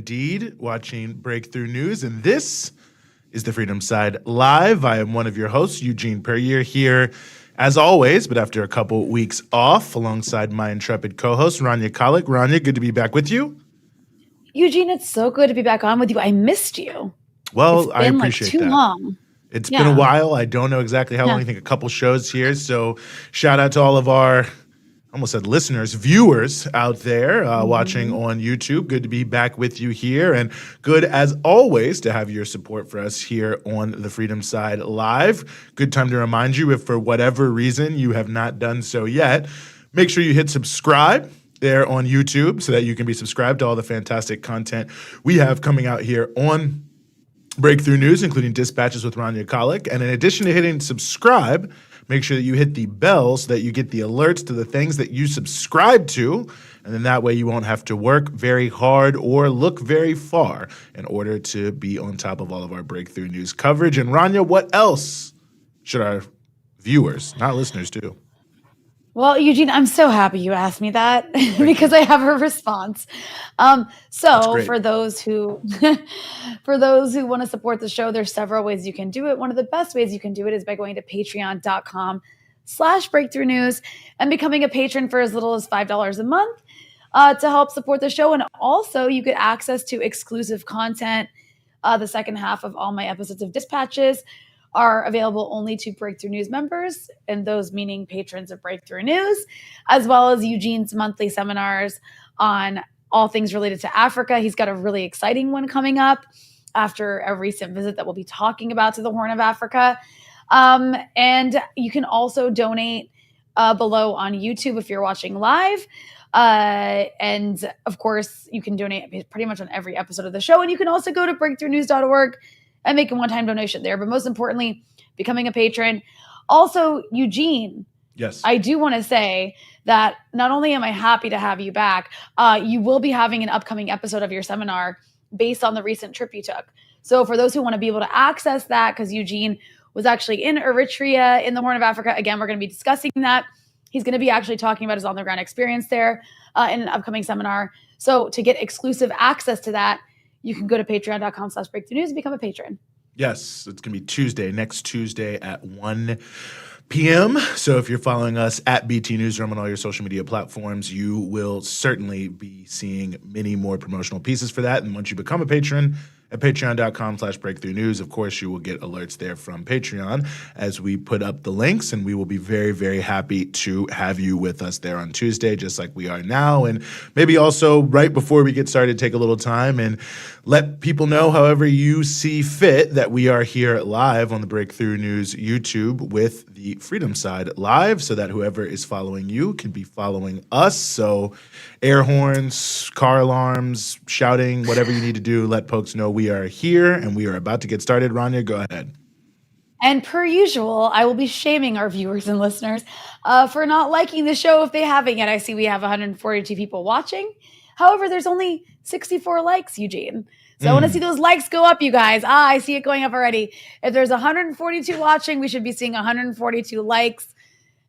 indeed watching Breakthrough News, and this is the Freedom Side Live. I am one of your hosts, Eugene Puryear, here as always, but after a couple weeks off, alongside my intrepid co-host, Rania Kalik. Rania, good to be back with you. Eugene, it's so good to be back on with you. I missed you. Well, I appreciate that. It's been too long. It's been a while. I don't know exactly how long. I think a couple shows here. So shout out to all of our, almost said listeners, viewers out there watching on YouTube. Good to be back with you here. And good, as always, to have your support for us here on the Freedom Side Live. Good time to remind you, if for whatever reason you have not done so yet, make sure you hit subscribe there on YouTube so that you can be subscribed to all the fantastic content we have coming out here on Breakthrough News, including Dispatches with Rania Kalik. And in addition to hitting subscribe, make sure that you hit the bell so that you get the alerts to the things that you subscribe to. And then that way you won't have to work very hard or look very far in order to be on top of all of our Breakthrough News coverage. And Rania, what else should our viewers, not listeners, do? Well, Eugene, I'm so happy you asked me that because I have a response. So for those who want to support the show, there's several ways you can do it. One of the best ways you can do it is by going to patreon.com/breakthrough news and becoming a patron for as little as $5 a month to help support the show. And also you get access to exclusive content. The second half of all my episodes of Dispatches are available only to Breakthrough News members, and those meaning patrons of Breakthrough News, as well as Eugene's monthly seminars on all things related to Africa. He's got a really exciting one coming up after a recent visit that we'll be talking about to the Horn of Africa. And you can also donate below on YouTube if you're watching live. And of course, you can donate pretty much on every episode of the show. And you can also go to breakthroughnews.org and make a one-time donation there. But most importantly, becoming a patron. Also, Eugene. Yes. I do want to say that not only am I happy to have you back, you will be having an upcoming episode of your seminar based on the recent trip you took. So for those who want to be able to access that, because Eugene was actually in Eritrea in the Horn of Africa, again, we're going to be discussing that. He's going to be actually talking about his on-the-ground experience there in an upcoming seminar. So to get exclusive access to that, you can go to patreon.com/breakthrough news and become a patron. Yes, it's going to be next Tuesday at 1 p.m. So if you're following us at BT Newsroom on all your social media platforms, you will certainly be seeing many more promotional pieces for that. And once you become a patron at patreon.com/breakthrough news, of course, you will get alerts there from Patreon as we put up the links, and we will be very, very happy to have you with us there on Tuesday, just like we are now. And maybe also right before we get started, take a little time and let people know, however you see fit, that we are here live on the Breakthrough News YouTube with the Freedom Side Live, so that whoever is following you can be following us. So air horns, car alarms, shouting, whatever you need to do, let folks know we are here and we are about to get started. Rania, go ahead. And per usual, I will be shaming our viewers and listeners for not liking the show if they haven't yet. I see we have 142 people watching. However, there's only 64 likes, Eugene. So I want to see those likes go up, you guys. I see it going up already. If there's 142 watching, we should be seeing 142 likes.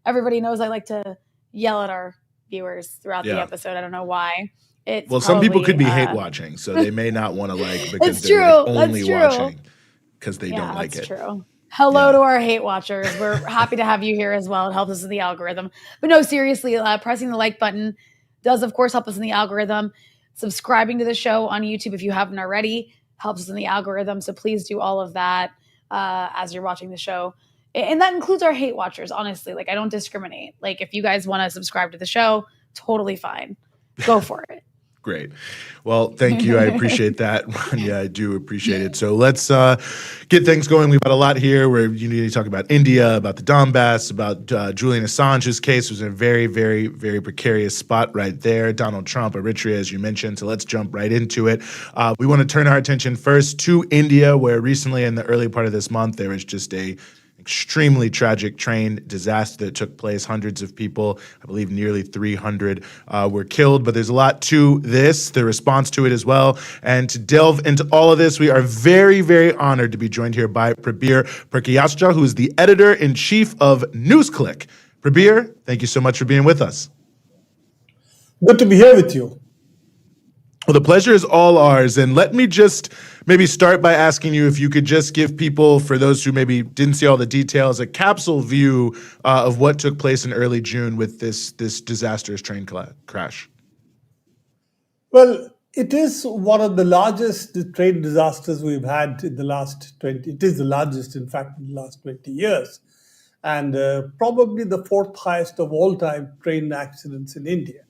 Everybody knows I like to yell at our viewers throughout the episode. I don't know why. Some people could be hate watching, so they may not want to like because they're only watching because they don't like it. That's true. Hello to our hate watchers. We're happy to have you here as well. It helps us in the algorithm. But no, seriously, pressing the like button does, of course, help us in the algorithm. Subscribing to the show on YouTube if you haven't already helps us in the algorithm. So please do all of that as you're watching the show. And that includes our hate watchers, honestly. Like, I don't discriminate. Like, if you guys want to subscribe to the show, totally fine. Go for it. Great. Well, thank you. I appreciate that. Yeah, I do appreciate it. So let's get things going. We've got a lot here where you need to talk about India, about the Donbass, about Julian Assange's case was in a very, very, very precarious spot right there. Donald Trump, Eritrea, as you mentioned. So let's jump right into it. We want to turn our attention first to India, where recently in the early part of this month, there was just a extremely tragic train disaster that took place. Hundreds of people, I believe nearly 300 were killed. But there's a lot to this, the response to it as well. And to delve into all of this, we are very, very honored to be joined here by Prabir Puryear, who is the editor-in-chief of NewsClick. Prabir, thank you so much for being with us. Good to be here with you. Well, the pleasure is all ours. And let me just maybe start by asking you if you could just give people, for those who maybe didn't see all the details, a capsule view of what took place in early June with this disastrous train crash. Well, it is one of the largest train disasters we've had in the last 20. It is the largest, in fact, in the last 20 years. And probably the fourth highest of all time train accidents in India.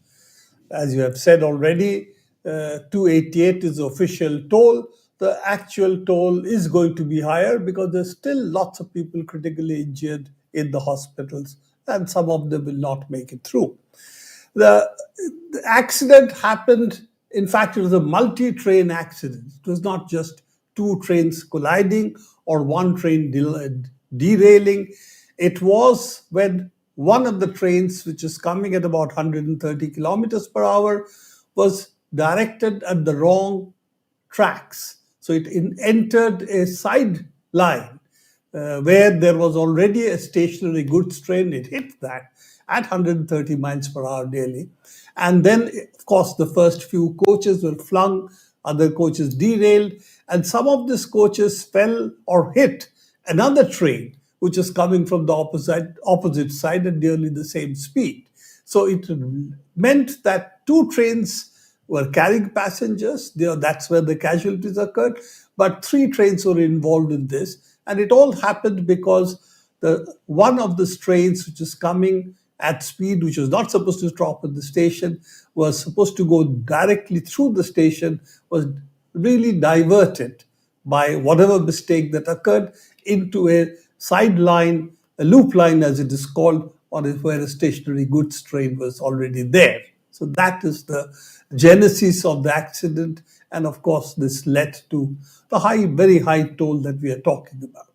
As you have said already, 288 is the official toll. The actual toll is going to be higher because there's still lots of people critically injured in the hospitals, and some of them will not make it through. The accident happened, in fact, it was a multi-train accident. It was not just two trains colliding or one train derailing. It was when one of the trains, which is coming at about 130 kilometers per hour, was directed at the wrong tracks. So it entered a side line where there was already a stationary goods train. It hit that at 130 miles per hour daily. And then, of course, the first few coaches were flung, other coaches derailed, and some of these coaches fell or hit another train, which is coming from the opposite side at nearly the same speed. So it meant that two trains were carrying passengers. That's where the casualties occurred. But three trains were involved in this. And it all happened because one of the trains, which is coming at speed, which was not supposed to stop at the station, was supposed to go directly through the station, was really diverted by whatever mistake that occurred into a sideline, a loop line as it is called, or where a stationary goods train was already there. So that is the genesis of the accident. And of course, this led to the very high toll that we are talking about.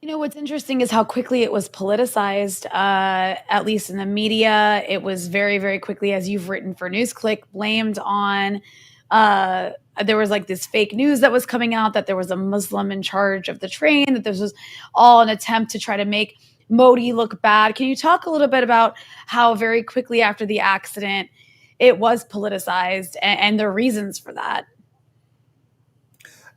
You know, what's interesting is how quickly it was politicized, at least in the media. It was very, very quickly, as you've written for NewsClick, blamed on. There was like this fake news that was coming out that there was a Muslim in charge of the train, that this was all an attempt to try to make Modi look bad. Can you talk a little bit about how very quickly after the accident it was politicized and the reasons for that?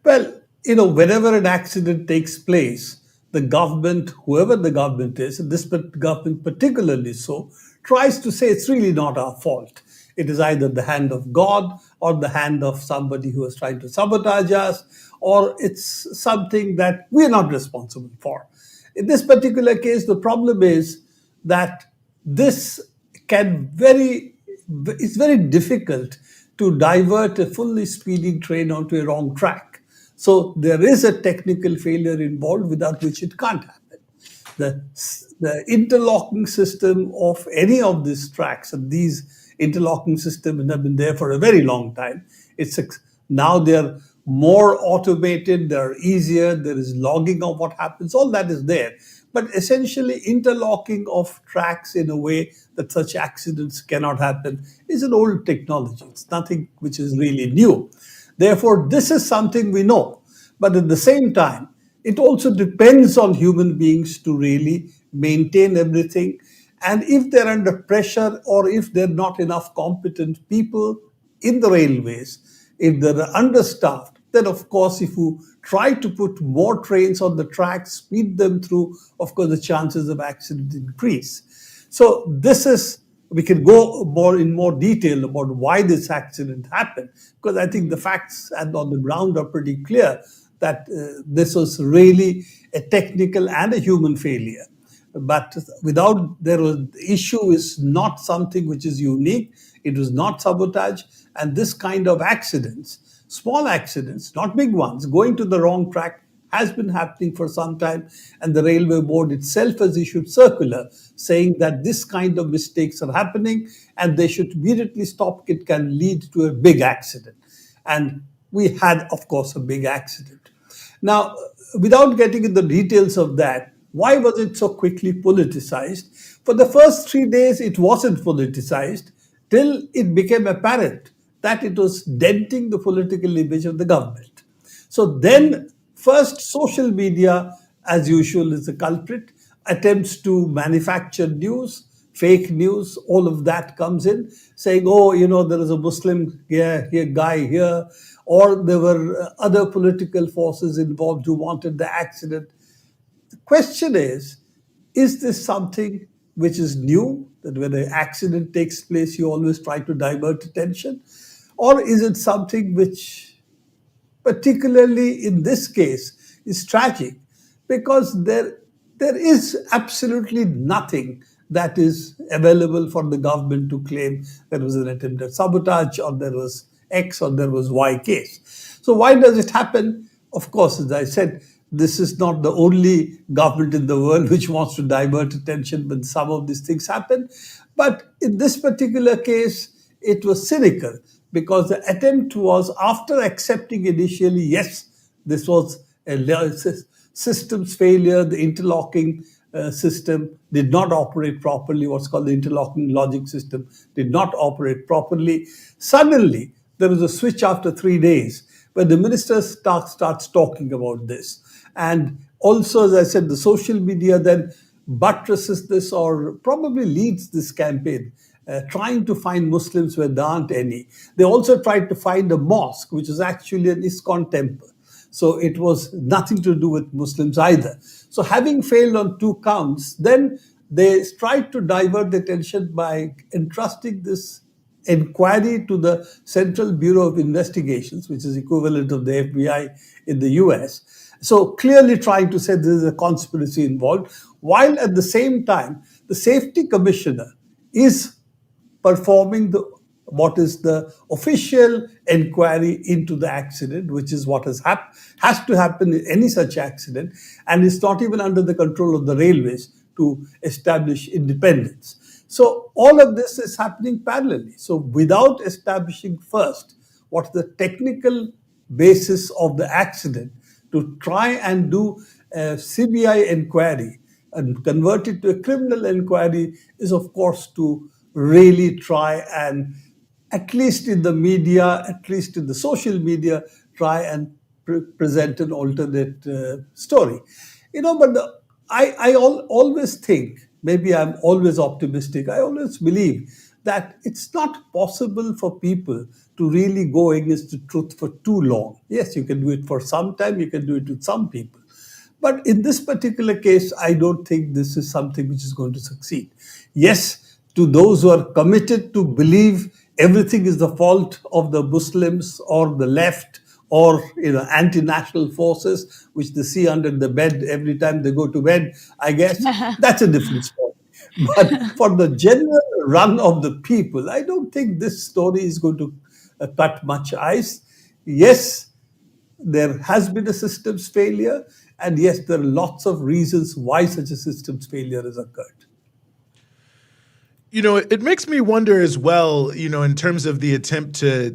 Well, whenever an accident takes place, the government, whoever the government is, and this government particularly so, tries to say it's really not our fault. It is either the hand of God or the hand of somebody who is trying to sabotage us, or it's something that we're not responsible for. In this particular case, the problem is that it's very difficult to divert a fully speeding train onto a wrong track. So there is a technical failure involved without which it can't happen. The interlocking system of any of these tracks, and these interlocking systems have been there for a very long time. Now they're more automated, they're easier, there is logging of what happens, all that is there. But essentially, interlocking of tracks in a way that such accidents cannot happen is an old technology. It's nothing which is really new. Therefore, this is something we know. But at the same time, it also depends on human beings to really maintain everything. And if they're under pressure or if there are not enough competent people in the railways, if they're understaffed, then of course, if you try to put more trains on the tracks, speed them through, of course, the chances of accident increase. So we can go in more detail about why this accident happened, because I think the facts on the ground are pretty clear that this was really a technical and a human failure. But the issue is not something which is unique. It was not sabotage. And this kind of accidents, small accidents, not big ones, going to the wrong track has been happening for some time. And the Railway Board itself has issued circular saying that this kind of mistakes are happening and they should immediately stop. It can lead to a big accident. And we had, of course, a big accident. Now, without getting into the details of that, why was it so quickly politicized? For the first 3 days, it wasn't politicized till it became apparent that it was denting the political image of the government. So then, first, social media, as usual, is the culprit, attempts to manufacture news, fake news, all of that comes in, saying, oh, there is a Muslim guy here, or there were other political forces involved who wanted the accident. The question is this something which is new, that when an accident takes place, you always try to divert attention? Or is it something which, particularly in this case, is tragic because there is absolutely nothing that is available for the government to claim there was an attempt at sabotage or there was X or there was Y case. So why does it happen? Of course, as I said, this is not the only government in the world which wants to divert attention when some of these things happen. But in this particular case, it was cynical because the attempt was, after accepting initially, yes, this was a systems failure, the interlocking system did not operate properly, what's called the interlocking logic system did not operate properly. Suddenly, there was a switch after 3 days where the minister starts talking about this. And also, as I said, the social media then buttresses this or probably leads this campaign, trying to find Muslims where there aren't any. They also tried to find a mosque, which is actually an ISKCON temple. So it was nothing to do with Muslims either. So having failed on 2 counts, then they tried to divert the attention by entrusting this inquiry to the Central Bureau of Investigations, which is equivalent of the FBI in the US. So clearly trying to say there is a conspiracy involved, while at the same time, the safety commissioner is performing what is the official inquiry into the accident, which is what has to happen in any such accident, and it's not even under the control of the railways to establish independence. So all of this is happening parallelly. So without establishing first what's the technical basis of the accident, to try and do a CBI inquiry and convert it to a criminal inquiry is, of course, to really try and, at least in the media, at least in the social media, try and present an alternate story. But I always think, maybe I'm always optimistic, I always believe that it's not possible for people to really go against the truth for too long. Yes, you can do it for some time, you can do it with some people. But in this particular case, I don't think this is something which is going to succeed. Yes, to those who are committed to believe everything is the fault of the Muslims or the left or anti-national forces, which they see under the bed every time they go to bed, I guess that's a different story. But for the general run of the people, I don't think this story is going to cut much ice. Yes, there has been a systems failure, and yes, there are lots of reasons why such a systems failure has occurred. It makes me wonder as well, in terms of the attempt to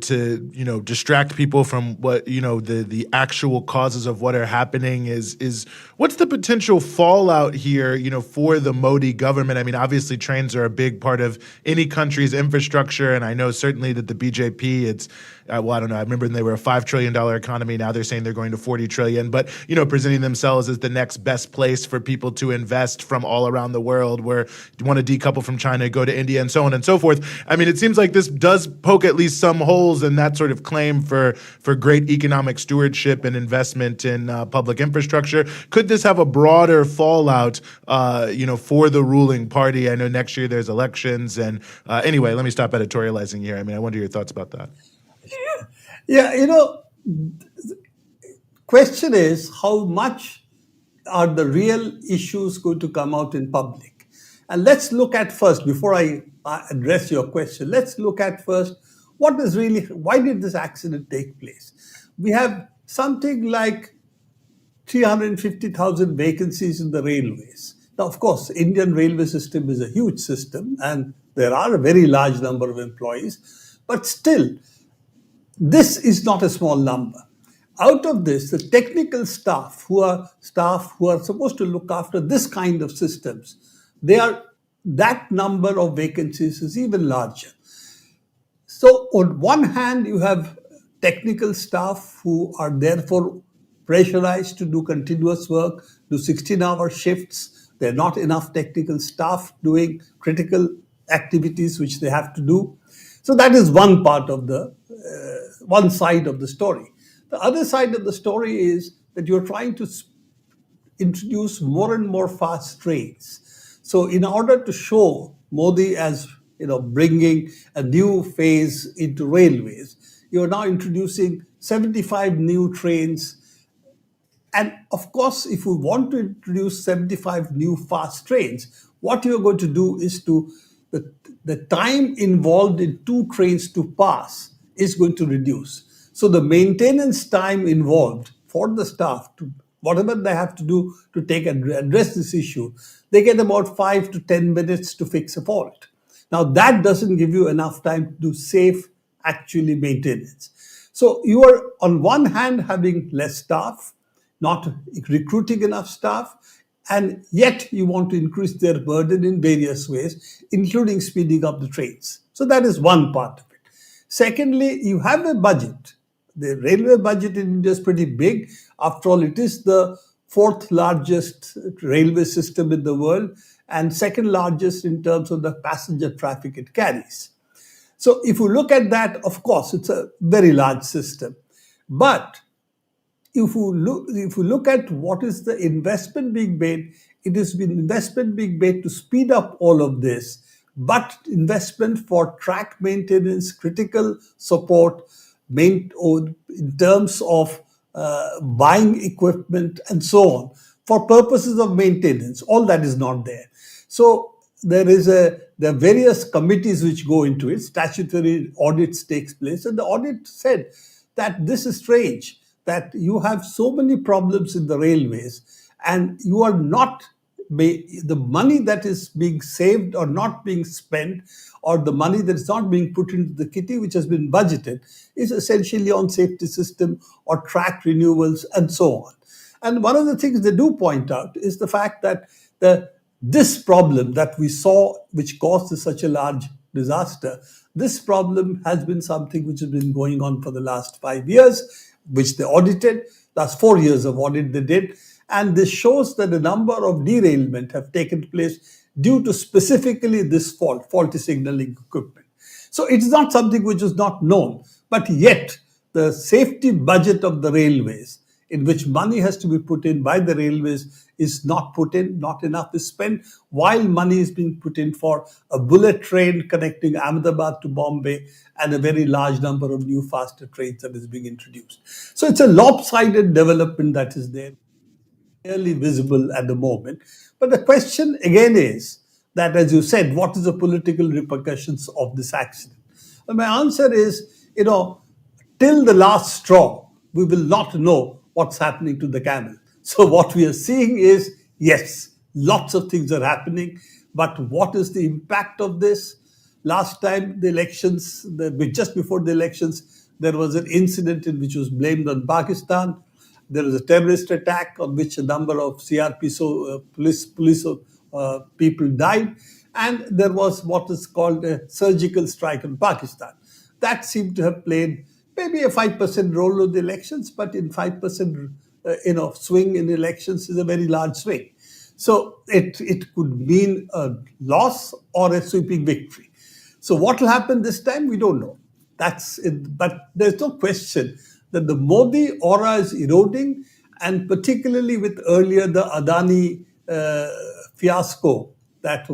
distract people from what, the actual causes of what are happening is what's the potential fallout here, for the Modi government? I mean, obviously trains are a big part of any country's infrastructure. And I know certainly that the BJP, it's, I don't know, I remember they were a $5 trillion economy. Now they're saying they're going to 40 trillion, but, presenting themselves as the next best place for people to invest from all around the world, where you want to decouple from China, go to India, and so on and so forth. I mean, it seems like this does poke at least some holes in that sort of claim for great economic stewardship and investment in public infrastructure. Could this have a broader fallout, for the ruling party? I know next year there's elections. And anyway, let me stop editorializing here. I mean, I wonder your thoughts about that. Yeah, question is how much are the real issues going to come out in public? And let's look at first, before I address your question, let's look at first why did this accident take place? We have something like 350,000 vacancies in the railways. Now, of course, Indian railway system is a huge system and there are a very large number of employees, but still, this is not a small number. Out of this, the technical staff who are supposed to look after this kind of systems, that number of vacancies is even larger. So on one hand, you have technical staff who are therefore pressurized to do continuous work, do 16-hour shifts, There are not enough technical staff doing critical activities which they have to do. So that is one part of the one side of the story. The other side of the story is that you're trying to introduce more and more fast trains. So in order to show Modi as bringing a new phase into railways, you're now introducing 75 new trains. And of course, if we want to introduce 75 new fast trains, what you're going to do is the time involved in two trains to pass is going to reduce. So the maintenance time involved for the staff to whatever they have to do to address this issue, they get about 5 to 10 minutes to fix a fault. Now that doesn't give you enough time to do safe, actually maintenance. So you are on one hand having less staff, not recruiting enough staff, and yet you want to increase their burden in various ways, including speeding up the trains. So that is one part of it. Secondly, you have a budget. The railway budget in India is pretty big. After all, it is the fourth largest railway system in the world and second largest in terms of the passenger traffic it carries. So if you look at that, of course, it's a very large system. But if you look at what is the investment being made, it has been investment being made to speed up all of this, but investment for track maintenance, critical support, in terms of buying equipment and so on, for purposes of maintenance, all that is not there. So there are various committees which go into it. Statutory audits takes place, and the audit said that this is strange, that you have so many problems in the railways and you are not the money that is being saved or not being spent, or the money that is not being put into the kitty which has been budgeted, is essentially on safety system or track renewals and so on. And one of the things they do point out is the fact that this problem that we saw, which caused such a large disaster, this problem has been something which has been going on for the last 5 years, which they audited. Last 4 years of audit they did. And this shows that a number of derailment have taken place due to specifically this faulty signaling equipment. So it's not something which is not known, but yet the safety budget of the railways, in which money has to be put in by the railways, is not put in, not enough is spent, while money is being put in for a bullet train connecting Ahmedabad to Bombay and a very large number of new faster trains that is being introduced. So it's a lopsided development that is there, clearly visible at the moment. But the question again is that, as you said, what is the political repercussions of this accident? Well, my answer is, till the last straw, we will not know what's happening to the camel. So what we are seeing is, yes, lots of things are happening, but what is the impact of this? Last time the elections, just before the elections, there was an incident in which was blamed on Pakistan. There was a terrorist attack on which a number of CRP police people died, and there was what is called a surgical strike on Pakistan. That seemed to have played maybe a 5% role in the elections, but in 5% swing in elections is a very large swing. So it could mean a loss or a sweeping victory. So what will happen this time, we don't know. That's it. But there's no question that the Modi aura is eroding, and particularly with earlier the Adani fiasco, that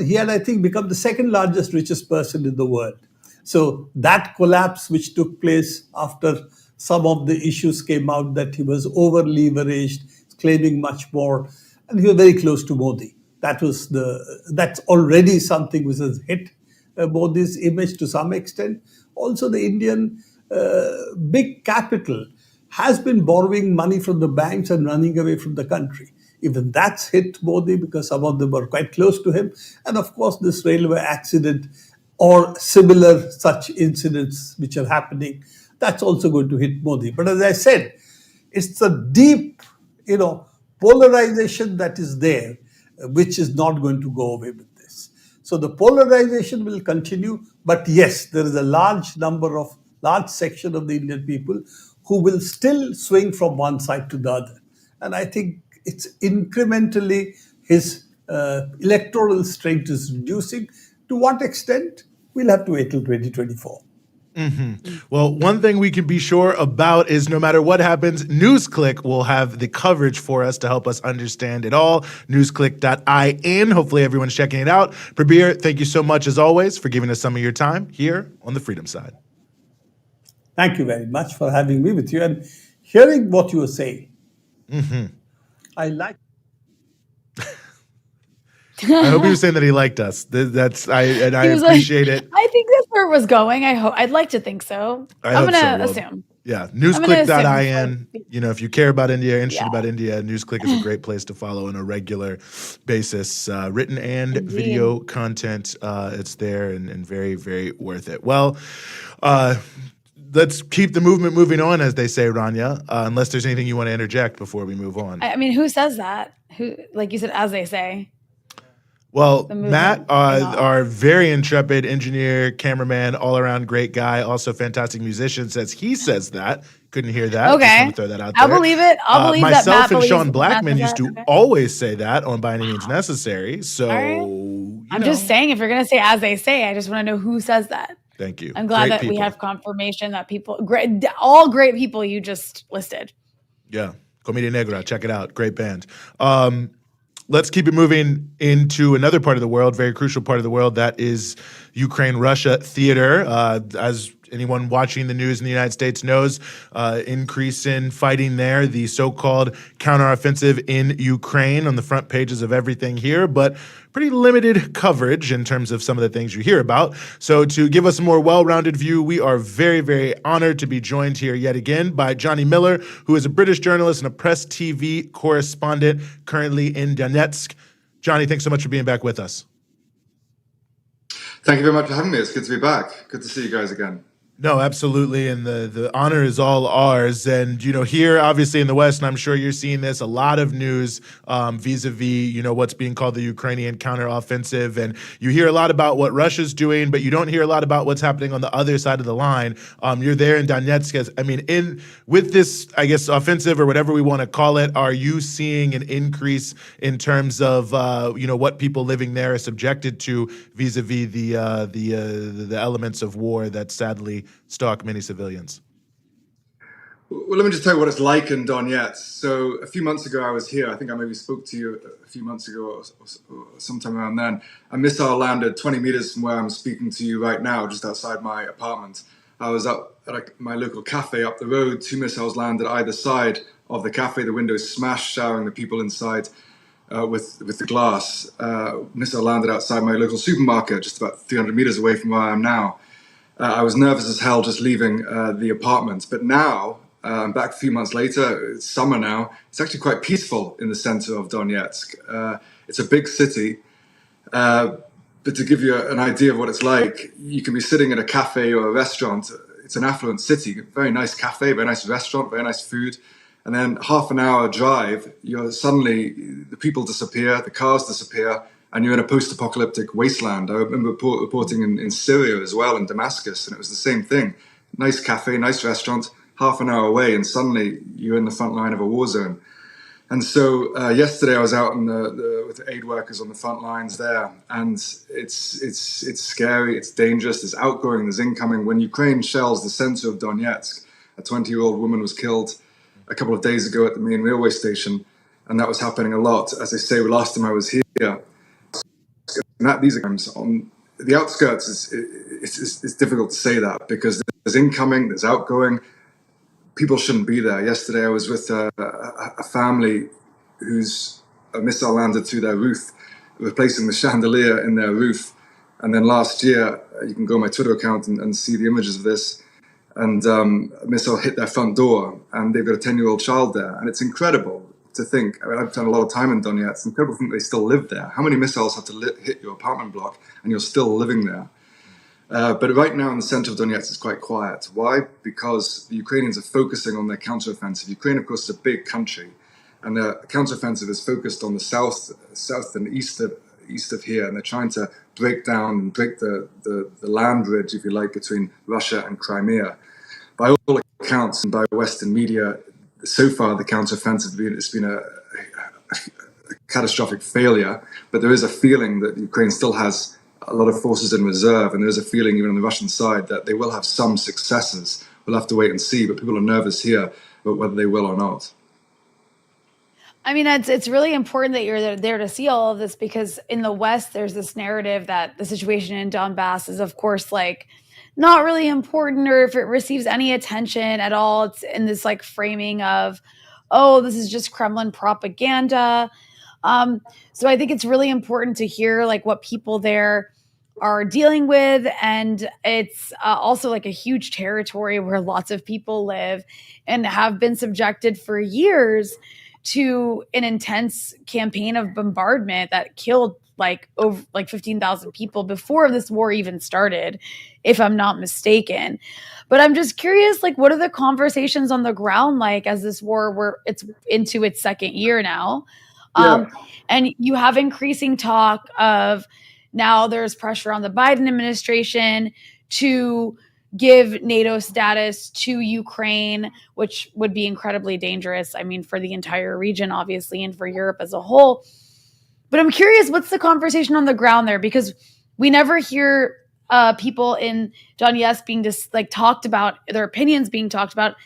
he had, I think, become the second largest richest person in the world. So that collapse which took place after some of the issues came out, that he was over leveraged, claiming much more, and he was very close to Modi. That's already something which has hit Modi's image to some extent. Also, the Indian big capital has been borrowing money from the banks and running away from the country. Even that's hit Modi, because some of them were quite close to him. And of course, this railway accident or similar such incidents which are happening, that's also going to hit Modi. But as I said, it's a deep, polarization that is there, which is not going to go away with this. So the polarization will continue. But yes, there is a large section of the Indian people who will still swing from one side to the other. And I think it's incrementally his electoral strength is reducing. To what extent? We'll have to wait till 2024. Well, one thing we can be sure about is no matter what happens, NewsClick will have the coverage for us to help us understand it all. Newsclick.in. Hopefully everyone's checking it out. Puryear, thank you so much as always for giving us some of your time here on the Freedom Side. Thank you very much for having me with you and hearing what you were saying. I like. I hope he was saying that he liked us. I He was appreciate it. I think that's where it was going. I'd like to think so. I'm going to assume. Yeah, newsclick.in. You know, if you care about India, interested about India, NewsClick is a great place to follow on a regular basis. Written and video content, it's there and very, very worth it. Well, let's keep the movement moving on, as they say, Rania, unless there's anything you want to interject before we move on. I mean, who says that? Who, like you said, as they say. Well, Matt, our very intrepid engineer, cameraman, all-around great guy, also fantastic musician, he says that. Couldn't hear that. Okay. Just want to throw that out there. I'll believe it. I'll believe that Matt myself and believes Sean Blackman used to Okay. always say that on By Any Means Necessary. So, I'm just saying, if you're going to say as they say, I just want to know who says that. Thank you. I'm glad that we have confirmation that all great people you just listed. Yeah. Comedia Negra. Check it out. Great band. Let's keep it moving into another part of the world, very crucial part of the world, that is Ukraine-Russia theater. As anyone watching the news in the United States knows, increase in fighting there, the so-called counteroffensive in Ukraine on the front pages of everything here, but pretty limited coverage in terms of some of the things you hear about. So to give us a more well-rounded view, we are very, very honored to be joined here yet again by Johnny Miller, who is a British journalist and a Press TV correspondent currently in Donetsk. Johnny, thanks so much for being back with us. Thank you very much for having me. It's good to be back. Good to see you guys again. No, absolutely. And the honor is all ours. And, you know, here, obviously in the West, and I'm sure you're seeing this, a lot of news vis-a-vis, you know, what's being called the Ukrainian counteroffensive. And you hear a lot about what Russia's doing, but you don't hear a lot about what's happening on the other side of the line. You're there in Donetsk. With this, I guess, offensive or whatever we want to call it, are you seeing an increase in terms of, you know, what people living there are subjected to vis-a-vis the elements of war that sadly stalk many civilians? Well, let me just tell you what it's like in Donetsk. So a few months ago, I was here. I think I maybe spoke to you a few months ago or sometime around then. A missile landed 20 meters from where I'm speaking to you right now, just outside my apartment. I was up at my local cafe up the road. 2 missiles landed either side of the cafe. The windows smashed, showering the people inside with the glass. Missile landed outside my local supermarket, just about 300 meters away from where I am now. I was nervous as hell just leaving the apartment. But now, I'm back a few months later, it's summer now, it's actually quite peaceful in the center of Donetsk. It's a big city, but to give you an idea of what it's like, you can be sitting at a cafe or a restaurant. It's an affluent city, very nice cafe, very nice restaurant, very nice food. And then half an hour drive, the people disappear, the cars disappear, and you're in a post-apocalyptic wasteland. I remember reporting in Syria as well, in Damascus, and it was the same thing. Nice cafe, nice restaurant, half an hour away, and suddenly you're in the front line of a war zone. And so yesterday I was out with the aid workers on the front lines there, and it's scary, it's dangerous, there's outgoing, there's incoming. When Ukraine shells the center of Donetsk, a 20-year-old woman was killed a couple of days ago at the main railway station, and that was happening a lot. As I say, last time I was here, these are on the outskirts. It's difficult to say that because there's incoming, there's outgoing. People shouldn't be there. Yesterday, I was with a family whose a missile landed through their roof, replacing the chandelier in their roof. And then last year, you can go on my Twitter account and see the images of this. And a missile hit their front door, and they've got a 10-year-old child there. And it's incredible to think. I mean, I've spent a lot of time in Donetsk. It's incredible to think they still live there. How many missiles have to hit your apartment block, and you're still living there? But right now in the center of Donetsk, it's quite quiet. Why? Because the Ukrainians are focusing on their counteroffensive. Ukraine, of course, is a big country, and the counteroffensive is focused on the south and east of here, and they're trying to break the land bridge, if you like, between Russia and Crimea. By all accounts and by Western media, so far the counteroffensive has been catastrophic failure, but there is a feeling that Ukraine still has a lot of forces in reserve, and there's a feeling even on the Russian side that they will have some successes. We'll have to wait and see, but people are nervous here about whether they will or not. I mean, it's really important that you're there to see all of this, because in the West, there's this narrative that the situation in Donbass is, of course, like not really important, or if it receives any attention at all, it's in this like framing of, oh, this is just Kremlin propaganda. So I think it's really important to hear like what people there are dealing with, and it's also like a huge territory where lots of people live and have been subjected for years to an intense campaign of bombardment that killed like over like 15,000 people before this war even started, if I'm not mistaken. But I'm just curious, like, what are the conversations on the ground like as this war, where it's into its second year now? And you have increasing talk of now there's pressure on the Biden administration to give NATO status to Ukraine, which would be incredibly dangerous. I mean, for the entire region, obviously, and for Europe as a whole. But I'm curious, what's the conversation on the ground there? Because we never hear people in Donetsk being just like talked about, their opinions being talked about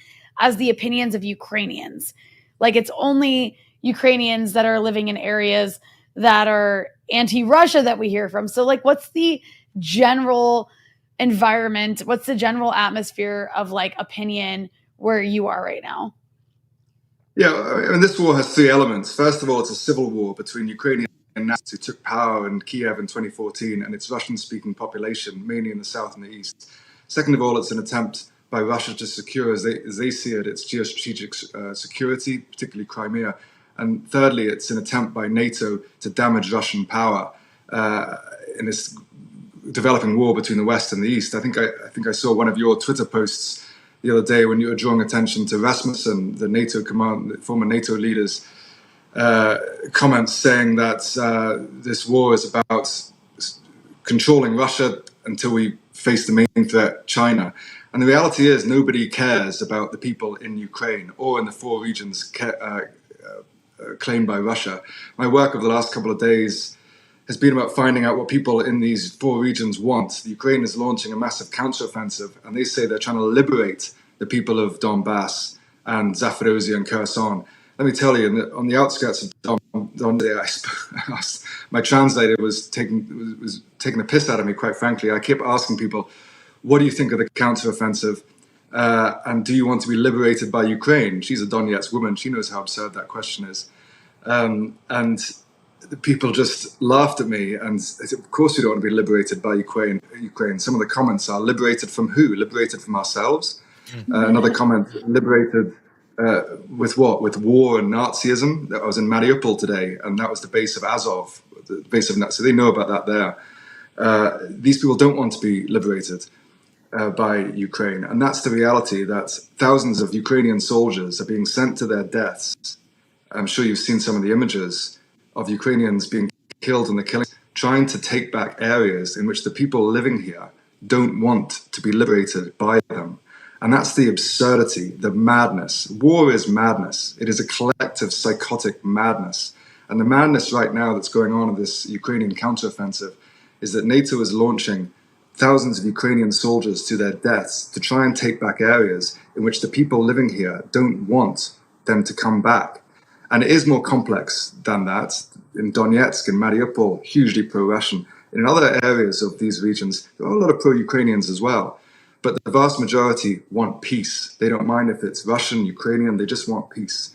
as the opinions of Ukrainians. Like, it's only Ukrainians that are living in areas that are anti-Russia that we hear from. So like, what's the general environment? What's the general atmosphere of like opinion where you are right now? Yeah, I mean, this war has three elements. First of all, it's a civil war between Ukrainian and NATO, who took power in Kiev in 2014, and its Russian-speaking population, mainly in the south and the east. Second of all, it's an attempt by Russia to secure, as they see it, its geostrategic security, particularly Crimea. And thirdly, it's an attempt by NATO to damage Russian power in this developing war between the West and the East. I think I saw one of your Twitter posts the other day when you were drawing attention to Rasmussen, the NATO former NATO leader's comments saying that this war is about controlling Russia until we face the main threat, China. And the reality is nobody cares about the people in Ukraine or in the four regions claimed by Russia. My work over the last couple of days has been about finding out what people in these four regions want. The Ukraine is launching a massive counteroffensive, and they say they're trying to liberate the people of Donbass and Zaporozhye and Kherson. Let me tell you, on the outskirts of Donbass, my translator was taking the piss out of me, quite frankly. I kept asking people, what do you think of the counteroffensive? And do you want to be liberated by Ukraine? She's a Donetsk woman. She knows how absurd that question is. And the people just laughed at me and said, of course we don't want to be liberated by Ukraine. Some of the comments are, liberated from who? Liberated from ourselves? Another comment, liberated with what? With war and Nazism? I was in Mariupol today, and that was the base of Azov, the base of Nazi. So they know about that there. These people don't want to be liberated by Ukraine. And that's the reality, that thousands of Ukrainian soldiers are being sent to their deaths. I'm sure you've seen some of the images of Ukrainians being killed in the killings, trying to take back areas in which the people living here don't want to be liberated by them. And that's the absurdity, the madness. War is madness. It is a collective psychotic madness. And the madness right now that's going on in this Ukrainian counteroffensive is that NATO is launching thousands of Ukrainian soldiers to their deaths to try and take back areas in which the people living here don't want them to come back. And it is more complex than that. In Donetsk and Mariupol, hugely pro-Russian. In other areas of these regions, there are a lot of pro-Ukrainians as well. But the vast majority want peace. They don't mind if it's Russian, Ukrainian, they just want peace.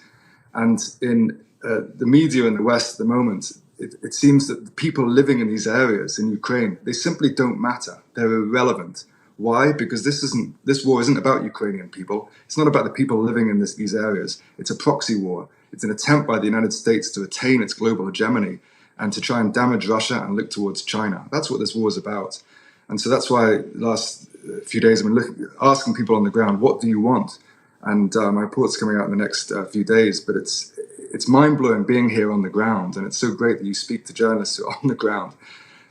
And in the media in the West at the moment, it seems that the people living in these areas in Ukraine, they simply don't matter. They're irrelevant. Why? Because this war isn't about Ukrainian people. It's not about the people living in these areas. It's a proxy war. It's an attempt by the United States to attain its global hegemony and to try and damage Russia and look towards China. That's what this war is about. And so that's why the last few days I've been asking people on the ground, what do you want? And my report's coming out in the next few days, but it's mind-blowing being here on the ground, and it's so great that you speak to journalists who are on the ground.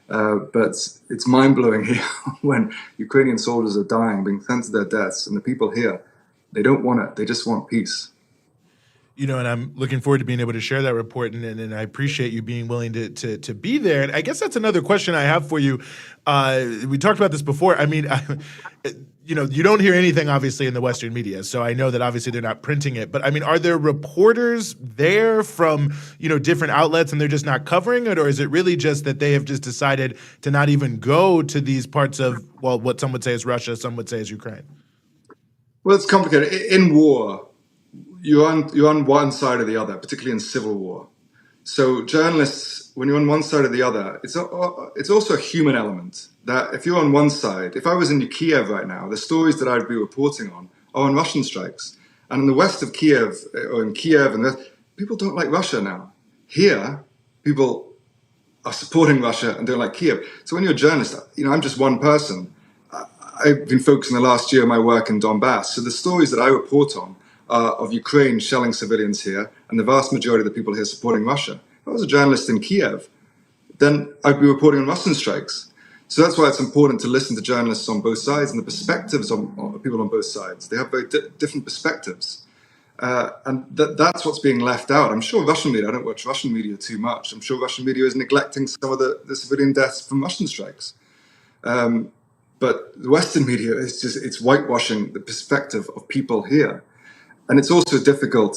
But it's mind-blowing here when Ukrainian soldiers are dying, being sent to their deaths, and the people here, they don't want it. They just want peace. And I'm looking forward to being able to share that report, and I appreciate you being willing to be there. And I guess that's another question I have for you. We talked about this before. I mean, you don't hear anything obviously in the Western media, so I know that obviously they're not printing it. But I mean, are there reporters there from different outlets, and they're just not covering it, or is it really just that they have just decided to not even go to these parts of what some would say is Russia, some would say is Ukraine? Well, it's complicated. In war, you're on one side or the other, particularly in civil war. So journalists, when you're on one side or the other, it's also a human element that if you're on one side, if I was in Kiev right now, the stories that I'd be reporting on are on Russian strikes. And in the west of Kiev, or in Kiev, people don't like Russia now. Here, people are supporting Russia and don't like Kiev. So when you're a journalist, I'm just one person. I've been focusing the last year on my work in Donbass. So the stories that I report on are of Ukraine shelling civilians here, and the vast majority of the people here supporting Russia. If I was a journalist in Kiev, then I'd be reporting on Russian strikes. So that's why it's important to listen to journalists on both sides and the perspectives of people on both sides. They have very different perspectives. And that's what's being left out. I'm sure Russian media, I don't watch Russian media too much, I'm sure Russian media is neglecting some of the civilian deaths from Russian strikes. But the Western media it's whitewashing the perspective of people here. And it's also difficult.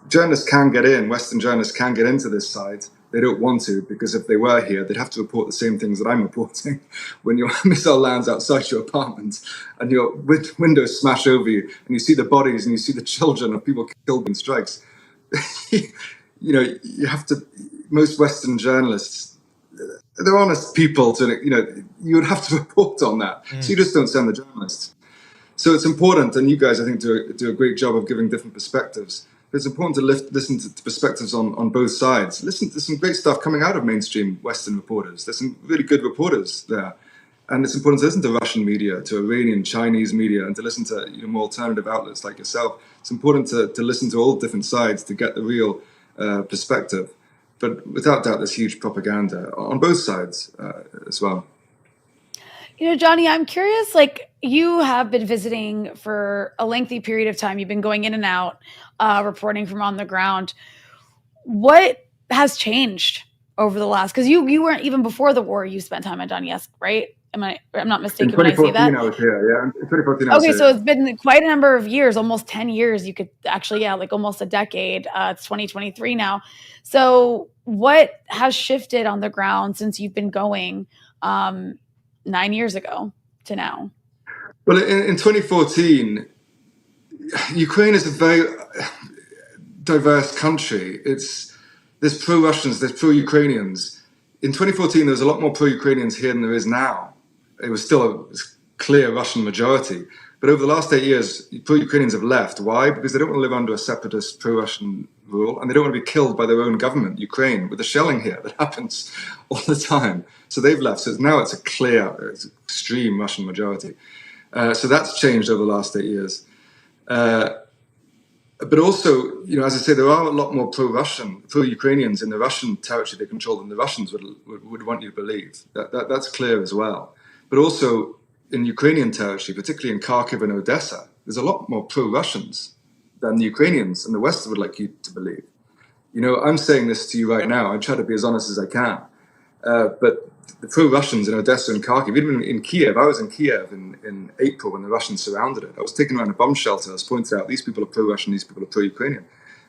Journalists can get in, Western journalists can get into this side. They don't want to, because if they were here, they'd have to report the same things that I'm reporting. When your missile lands outside your apartment and your windows smash over you, and you see the bodies and you see the children of people killed in strikes, you have to, most Western journalists, they're honest people, you would have to report on that. So you just don't send the journalists. So it's important, and you guys, I think, do a great job of giving different perspectives. But it's important to listen to perspectives on both sides. Listen to some great stuff coming out of mainstream Western reporters. There's some really good reporters there. And it's important to listen to Russian media, to Iranian, Chinese media, and to listen to more alternative outlets like yourself. It's important to listen to all different sides to get the real perspective. But without doubt, there's huge propaganda on both sides as well. Johnny, I'm curious, you have been visiting for a lengthy period of time. You've been going in and out, reporting from on the ground. What has changed over the last, because you weren't, even before the war, you spent time at Donetsk, right? I'm not mistaken when I say that? In 2014, I was here, yeah. In 2014, I was okay, here. So it's been quite a number of years, almost 10 years. You could actually, almost a decade. It's 2023 now. So what has shifted on the ground since you've been going 9 years ago to now? Well, in 2014, Ukraine is a very diverse country. There's pro-Russians, there's pro-Ukrainians. In 2014, there was a lot more pro-Ukrainians here than there is now. It was still a clear Russian majority. But over the last 8 years, pro-Ukrainians have left. Why? Because they don't want to live under a separatist pro-Russian rule, and they don't want to be killed by their own government, Ukraine, with the shelling here that happens all the time. So they've left. So now it's it's extreme Russian majority. So that's changed over the last 8 years. But also, as I say, there are a lot more pro-Ukrainians in the Russian territory they control than the Russians would want you to believe. That's clear as well. But also in Ukrainian territory, particularly in Kharkiv and Odessa, there's a lot more pro-Russians than the Ukrainians and the West would like you to believe. I'm saying this to you right now. I try to be as honest as I can. But the pro-Russians in Odessa and Kharkiv, even in Kiev, I was in Kiev in April when the Russians surrounded it. I was taken around a bomb shelter. I was pointed out, these people are pro-Russian, these people are pro-Ukrainian.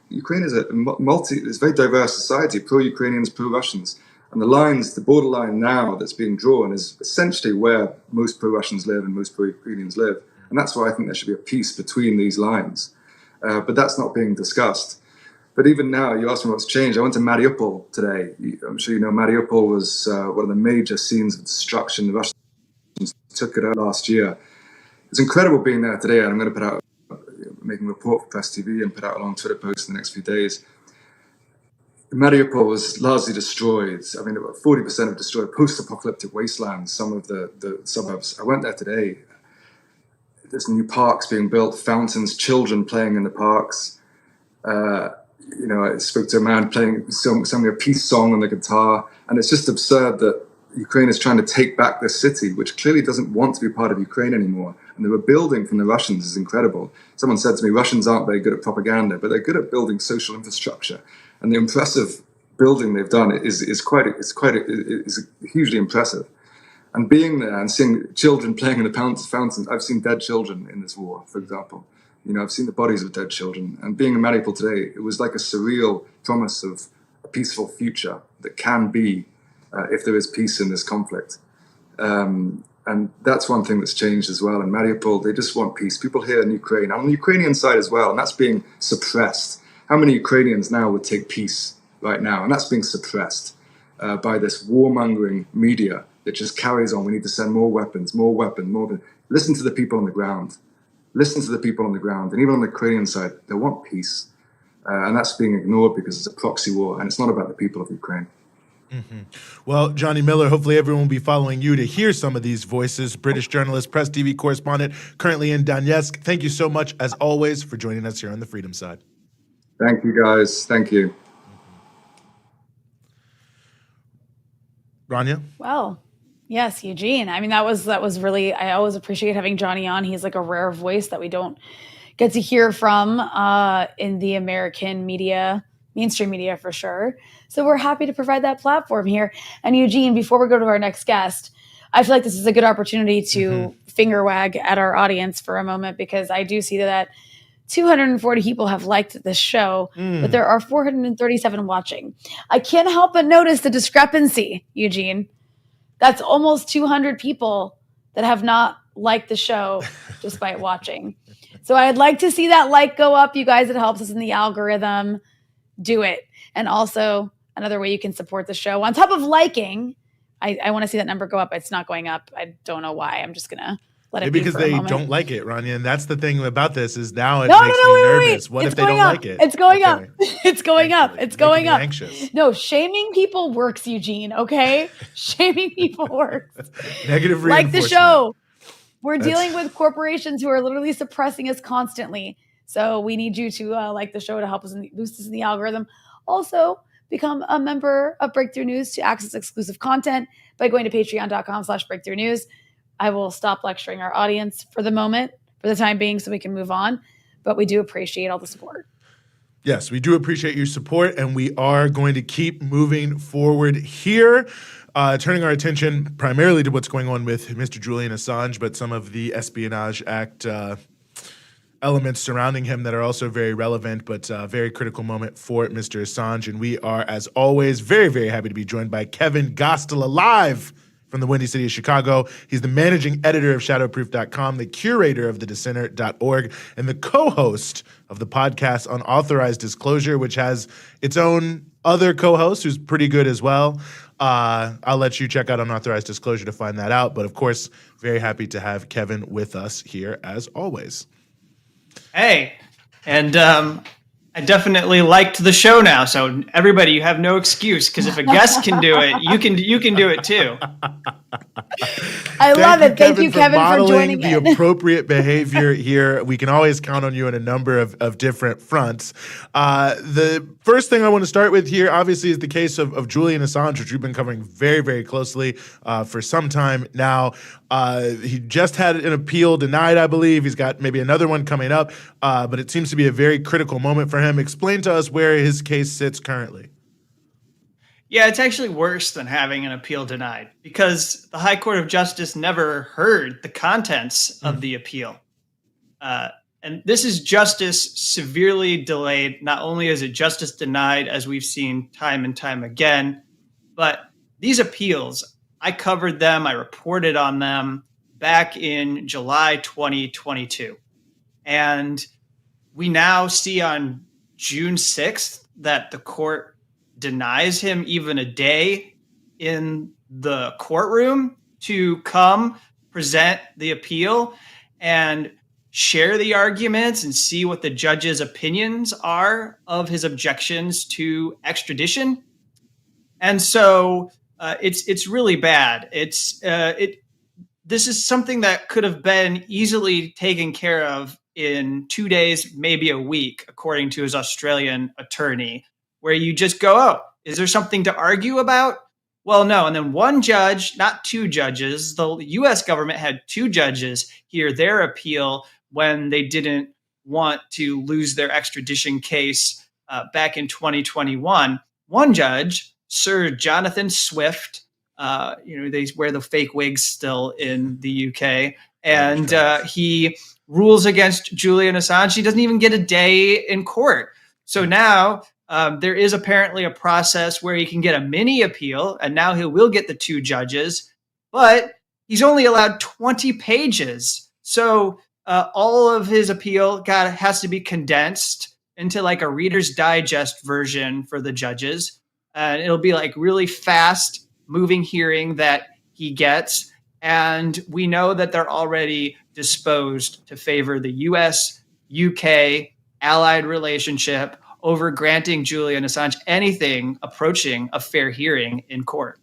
Ukraine is it's a very diverse society, pro-Ukrainians, pro-Russians. And the borderline now that's being drawn is essentially where most pro-Russians live and most pro-Ukrainians live. And that's why I think there should be a peace between these lines. But that's not being discussed. But even now, you asked me what's changed. I went to Mariupol today. I'm sure you know Mariupol was one of the major scenes of destruction. The Russians took it out last year. It's incredible being there today, and I'm going to making a report for Press TV and put out a long Twitter post in the next few days. Mariupol was largely destroyed. I mean, about 40% of destroyed, post-apocalyptic wastelands, some of the suburbs. I went there today. There's new parks being built, fountains, children playing in the parks. I spoke to a man singing a peace song on the guitar, and it's just absurd that Ukraine is trying to take back this city, which clearly doesn't want to be part of Ukraine anymore. And the rebuilding from the Russians is incredible. Someone said to me, Russians aren't very good at propaganda, but they're good at building social infrastructure. And the impressive building they've done is hugely impressive. And being there and seeing children playing in the fountains, I've seen dead children in this war, for example. I've seen the bodies of dead children. And being in Mariupol today, it was like a surreal promise of a peaceful future that can be if there is peace in this conflict. And that's one thing that's changed as well. In Mariupol, they just want peace. People here in Ukraine, on the Ukrainian side as well, and that's being suppressed. How many Ukrainians now would take peace right now? And that's being suppressed by this warmongering media that just carries on. We need to send more weapons, more. Listen to the people on the ground. Listen to the people on the ground. And even on the Ukrainian side, they want peace. And that's being ignored because it's a proxy war, and it's not about the people of Ukraine. Mm-hmm. Well, Johnny Miller, hopefully everyone will be following you to hear some of these voices. British journalist, Press TV correspondent, currently in Donetsk. Thank you so much, as always, for joining us here on the Freedom Side. Thank you, guys. Thank you. Rania? Well, yes, Eugene. I mean, that was really, I always appreciate having Johnny on. He's like a rare voice that we don't get to hear from in the American media, mainstream media for sure. So we're happy to provide that platform here. And Eugene, before we go to our next guest, I feel like this is a good opportunity to finger wag at our audience for a moment, because I do see that 240 people have liked this show, but there are 437 watching. I can't help but notice the discrepancy, Eugene. That's almost 200 people that have not liked the show despite watching. So I'd like to see that like go up, you guys. It helps us in the algorithm. Do it. And also another way you can support the show, on top of liking, I want to see that number go up. It's not going up. I don't know why. I'm just going to let it Maybe be because for a they moment. don't like it, Rania. And that's the thing about this, is now it No, makes no, me wait. nervous. What It's if they don't going up. like it? It's going up. Okay. It's going up. It's Making going me up. anxious. No, shaming people works, Eugene, okay? Shaming people works. Negative Like the reinforcement. show. We're That's- dealing with corporations who are literally suppressing us constantly. So we need you to like the show to help us boost us in the algorithm. Also, become a member of Breakthrough News to access exclusive content by going to patreon.com/breakthrough news. I will stop lecturing our audience for the moment, for the time being, so we can move on. But we do appreciate all the support. Yes, we do appreciate your support, and we are going to keep moving forward here, turning our attention primarily to what's going on with Mr. Julian Assange, but some of the Espionage Act elements surrounding him that are also very relevant, but a very critical moment for Mr. Assange. And we are, as always, very, very happy to be joined by Kevin Gosztola, live from the Windy City of Chicago. He's the managing editor of shadowproof.com, the curator of thedissenter.org, and the co-host of the podcast Unauthorized Disclosure, which has its own other co-host who's pretty good as well. I'll let you check out Unauthorized Disclosure to find that out. But of course, very happy to have Kevin with us here as always. Hey, and I definitely liked the show now. So everybody, you have no excuse, because if a guest can do it, you can do it too. I love it. Thank you, Kevin, for modeling joining the in. appropriate behavior here. We can always count on you in a number of different fronts. The first thing I want to start with here, obviously, is the case of Julian Assange, which we've been covering very, very closely for some time now. He just had an appeal denied, I believe. He's got maybe another one coming up, but it seems to be a very critical moment for him. Explain to us where his case sits currently. Yeah, it's actually worse than having an appeal denied, because the High Court of Justice never heard the contents of the appeal. And this is justice severely delayed. Not only is it justice denied, as we've seen time and time again, but these appeals, I covered them, I reported on them back in July 2022. And we now see on June 6th that the court denies him even a day in the courtroom to come present the appeal and share the arguments and see what the judge's opinions are of his objections to extradition. And so it's really bad. This is something that could have been easily taken care of in 2 days, maybe a week, according to his Australian attorney, where you just go, oh, is there something to argue about? Well, no. And then one judge, not two judges. The U.S. government had two judges hear their appeal when they didn't want to lose their extradition case back in 2021. One judge, Sir Jonathan Swift, they wear the fake wigs still in the UK, and he rules against Julian Assange. He doesn't even get a day in court. So now there is apparently a process where he can get a mini appeal, and now he will get the two judges, but he's only allowed 20 pages. So all of his appeal has to be condensed into like a Reader's Digest version for the judges. And it'll be like really fast moving hearing that he gets. And we know that they're already disposed to favor the US, UK allied relationship over granting Julian Assange anything approaching a fair hearing in court.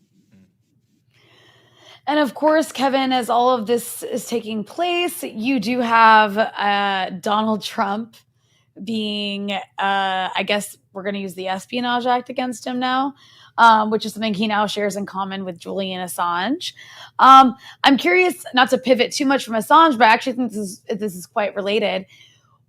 And of course, Kevin, as all of this is taking place, you do have Donald Trump being, I guess we're going to use the Espionage Act against him now, which is something he now shares in common with Julian Assange. I'm curious, not to pivot too much from Assange, but I actually think this is quite related.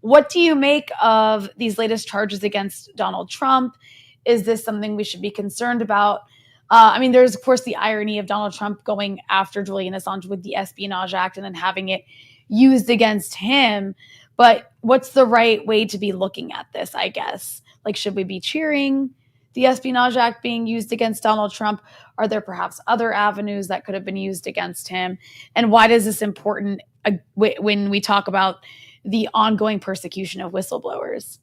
What do you make of these latest charges against Donald Trump? Is this something we should be concerned about? There's, of course, the irony of Donald Trump going after Julian Assange with the Espionage Act and then having it used against him. But what's the right way to be looking at this, I guess? Like, should we be cheering the Espionage Act being used against Donald Trump? Are there perhaps other avenues that could have been used against him? And why is this important when we talk about the ongoing persecution of whistleblowers?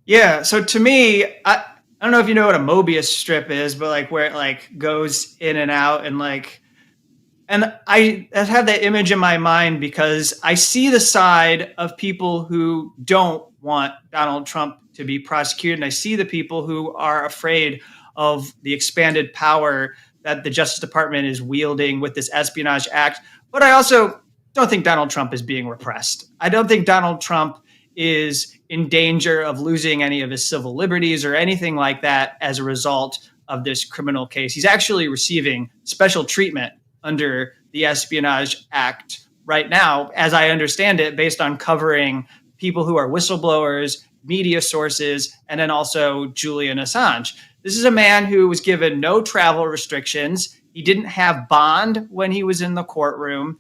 Yeah, so to me, I don't know if you know what a Mobius strip is, but like where it like goes in and out and I have that image in my mind because I see the side of people who don't want Donald Trump to be prosecuted, and I see the people who are afraid of the expanded power that the Justice Department is wielding with this Espionage Act. But I also don't think Donald Trump is being repressed. I don't think Donald Trump is in danger of losing any of his civil liberties or anything like that as a result of this criminal case. He's actually receiving special treatment under the Espionage Act right now, as I understand it, based on covering people who are whistleblowers, media sources, and then also Julian Assange. This is a man who was given no travel restrictions. He didn't have bond when he was in the courtroom.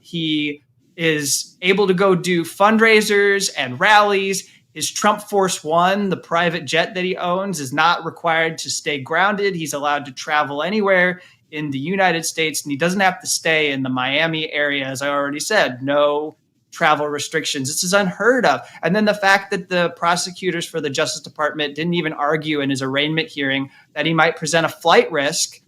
He is able to go do fundraisers and rallies. His Trump Force One, the private jet that he owns, is not required to stay grounded. He's allowed to travel anywhere in the United States, and he doesn't have to stay in the Miami area, as I already said. No travel restrictions. This is unheard of. And then the fact that the prosecutors for the Justice Department didn't even argue in his arraignment hearing that he might present a flight risk,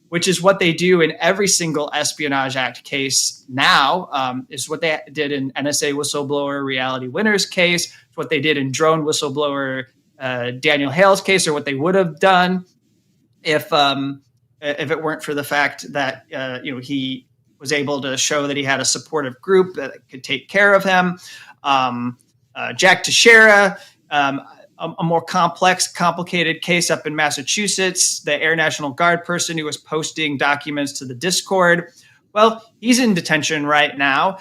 which is what they do in every single Espionage Act case now, is what they did in NSA whistleblower Reality Winners case. It's what they did in drone whistleblower Daniel Hale's case, or what they would have done if it weren't for the fact that he was able to show that he had a supportive group that could take care of him. Jack Teixeira, a more complex, complicated case up in Massachusetts, the Air National Guard person who was posting documents to the Discord. Well, he's in detention right now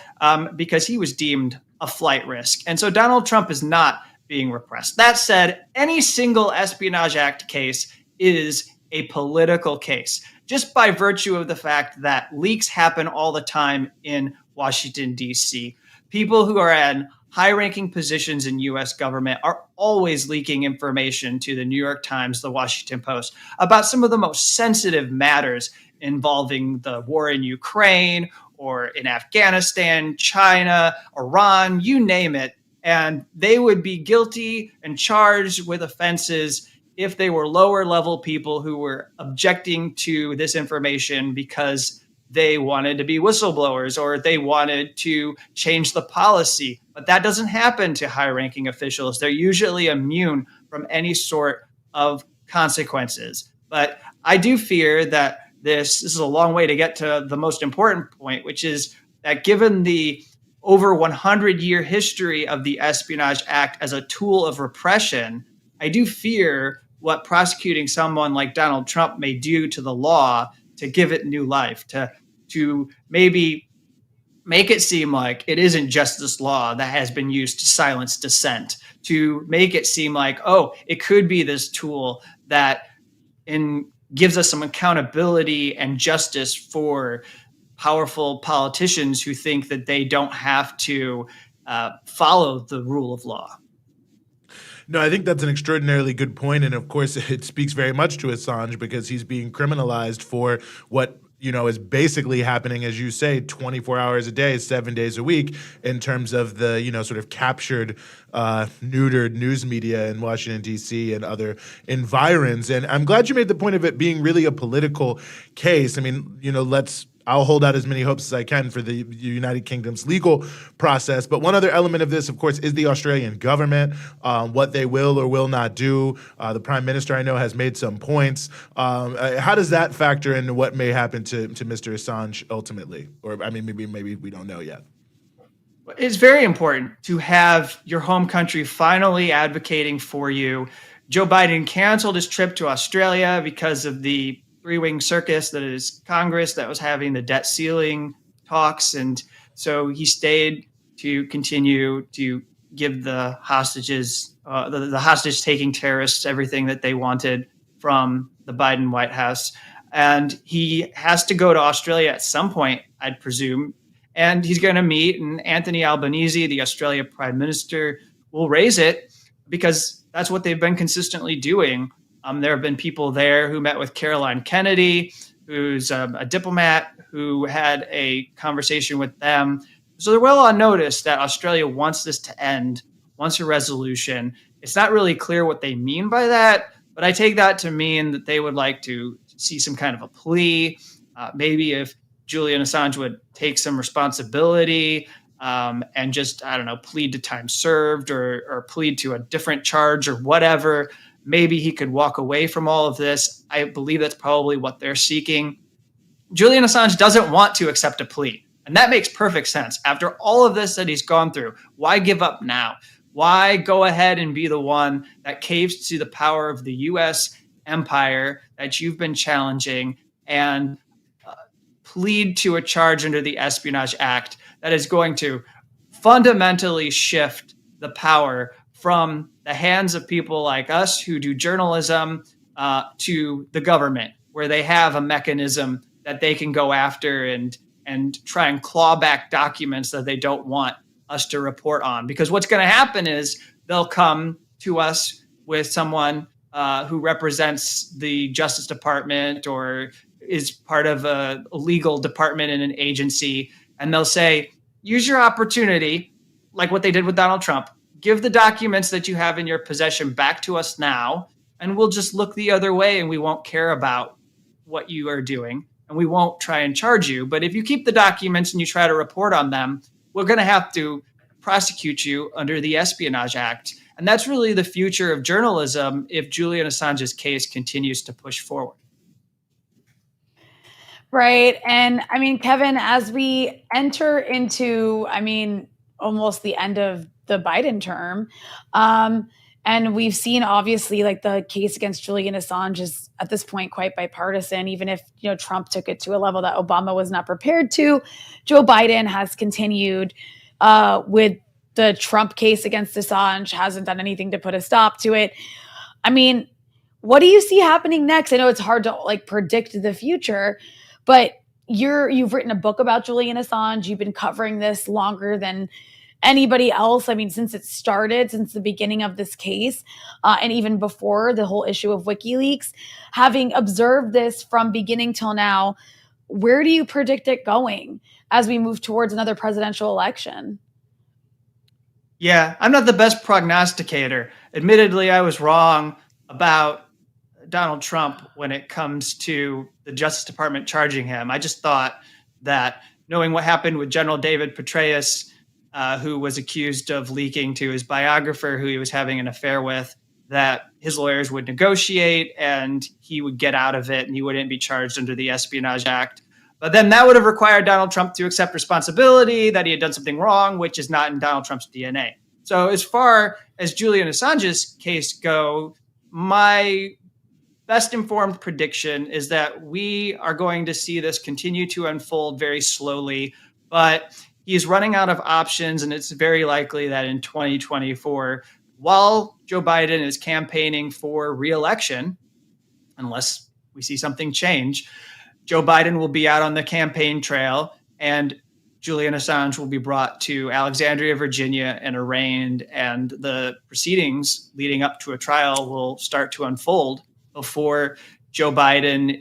because he was deemed a flight risk. And so Donald Trump is not being repressed. That said, any single Espionage Act case is a political case, just by virtue of the fact that leaks happen all the time in Washington, D.C. People who are in high-ranking positions in U.S. government are always leaking information to the New York Times, the Washington Post, about some of the most sensitive matters involving the war in Ukraine or in Afghanistan, China, Iran, you name it. And they would be guilty and charged with offenses if they were lower-level people who were objecting to this information because they wanted to be whistleblowers or they wanted to change the policy. But that doesn't happen to high-ranking officials. They're usually immune from any sort of consequences. But I do fear that this is a long way to get to the most important point, which is that given the over 100-year history of the Espionage Act as a tool of repression, I do fear what prosecuting someone like Donald Trump may do to the law to give it new life, to maybe make it seem like it isn't just this law that has been used to silence dissent, to make it seem like, oh, it could be this tool that gives us some accountability and justice for powerful politicians who think that they don't have to follow the rule of law. No, I think that's an extraordinarily good point, and of course, it speaks very much to Assange because he's being criminalized for what is basically happening, as you say, 24 hours a day, 7 days a week, in terms of the sort of captured, neutered news media in Washington D.C. and other environs. And I'm glad you made the point of it being really a political case. I mean, I'll hold out as many hopes as I can for the United Kingdom's legal process. But one other element of this, of course, is the Australian government, what they will or will not do. The Prime Minister, I know, has made some points. How does that factor into what may happen to Mr. Assange ultimately? Or, I mean, maybe we don't know yet. It's very important to have your home country finally advocating for you. Joe Biden canceled his trip to Australia because of the three-wing circus that is Congress that was having the debt ceiling talks. And so he stayed to continue to give the hostages, the hostage-taking terrorists, everything that they wanted from the Biden White House. And he has to go to Australia at some point, I'd presume. And he's going to meet, and Anthony Albanese, the Australia Prime Minister, will raise it because that's what they've been consistently doing. There have been people there who met with Caroline Kennedy, who's a diplomat, who had a conversation with them. So they're well on notice that Australia wants this to end, wants a resolution. It's not really clear what they mean by that, but I take that to mean that they would like to see some kind of a plea. Maybe if Julian Assange would take some responsibility and just, plead to time served or plead to a different charge or whatever. Maybe he could walk away from all of this. I believe that's probably what they're seeking. Julian Assange doesn't want to accept a plea, and that makes perfect sense. After all of this that he's gone through, why give up now? Why go ahead and be the one that caves to the power of the U.S. empire that you've been challenging and plead to a charge under the Espionage Act that is going to fundamentally shift the power from the hands of people like us who do journalism to the government, where they have a mechanism that they can go after and try and claw back documents that they don't want us to report on. Because what's going to happen is they'll come to us with someone who represents the Justice Department or is part of a legal department in an agency, and they'll say, use your opportunity, like what they did with Donald Trump. Give the documents that you have in your possession back to us now, and we'll just look the other way and we won't care about what you are doing and we won't try and charge you. But if you keep the documents and you try to report on them, we're going to have to prosecute you under the Espionage Act. And that's really the future of journalism if Julian Assange's case continues to push forward. Right. And I mean, Kevin, as we enter into, almost the end of the Biden term, and we've seen obviously like the case against Julian Assange is at this point quite bipartisan, even if, Trump took it to a level that Obama was not prepared to. Joe Biden has continued with the Trump case against Assange, hasn't done anything to put a stop to it. I mean, what do you see happening next? I know it's hard to predict the future, but you've written a book about Julian Assange. You've been covering this longer than anybody else. Since it started, since the beginning of this case, and even before the whole issue of WikiLeaks, having observed this from beginning till now, where do you predict it going as we move towards another presidential election? Yeah, I'm not the best prognosticator. Admittedly, I was wrong about Donald Trump when it comes to the Justice Department charging him. I just thought that knowing what happened with General David Petraeus, who was accused of leaking to his biographer who he was having an affair with, that his lawyers would negotiate and he would get out of it and he wouldn't be charged under the Espionage Act. But then that would have required Donald Trump to accept responsibility that he had done something wrong, which is not in Donald Trump's DNA. So as far as Julian Assange's case go, my best informed prediction is that we are going to see this continue to unfold very slowly, but he's running out of options, and it's very likely that in 2024, while Joe Biden is campaigning for re-election, unless we see something change, Joe Biden will be out on the campaign trail, and Julian Assange will be brought to Alexandria, Virginia, and arraigned, and the proceedings leading up to a trial will start to unfold before Joe Biden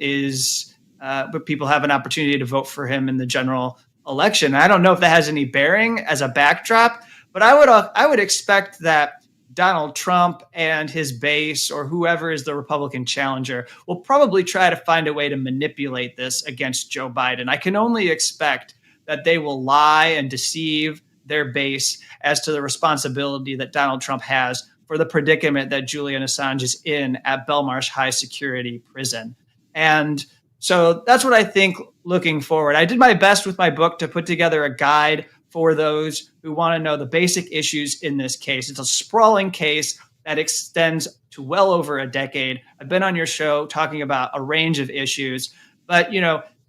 but people have an opportunity to vote for him in the general election. I don't know if that has any bearing as a backdrop, but I would expect that Donald Trump and his base, or whoever is the Republican challenger, will probably try to find a way to manipulate this against Joe Biden. I can only expect that they will lie and deceive their base as to the responsibility that Donald Trump has for the predicament that Julian Assange is in at Belmarsh High Security Prison. And so that's what I think looking forward. I did my best with my book to put together a guide for those who want to know the basic issues in this case. It's a sprawling case that extends to well over a decade. I've been on your show talking about a range of issues, but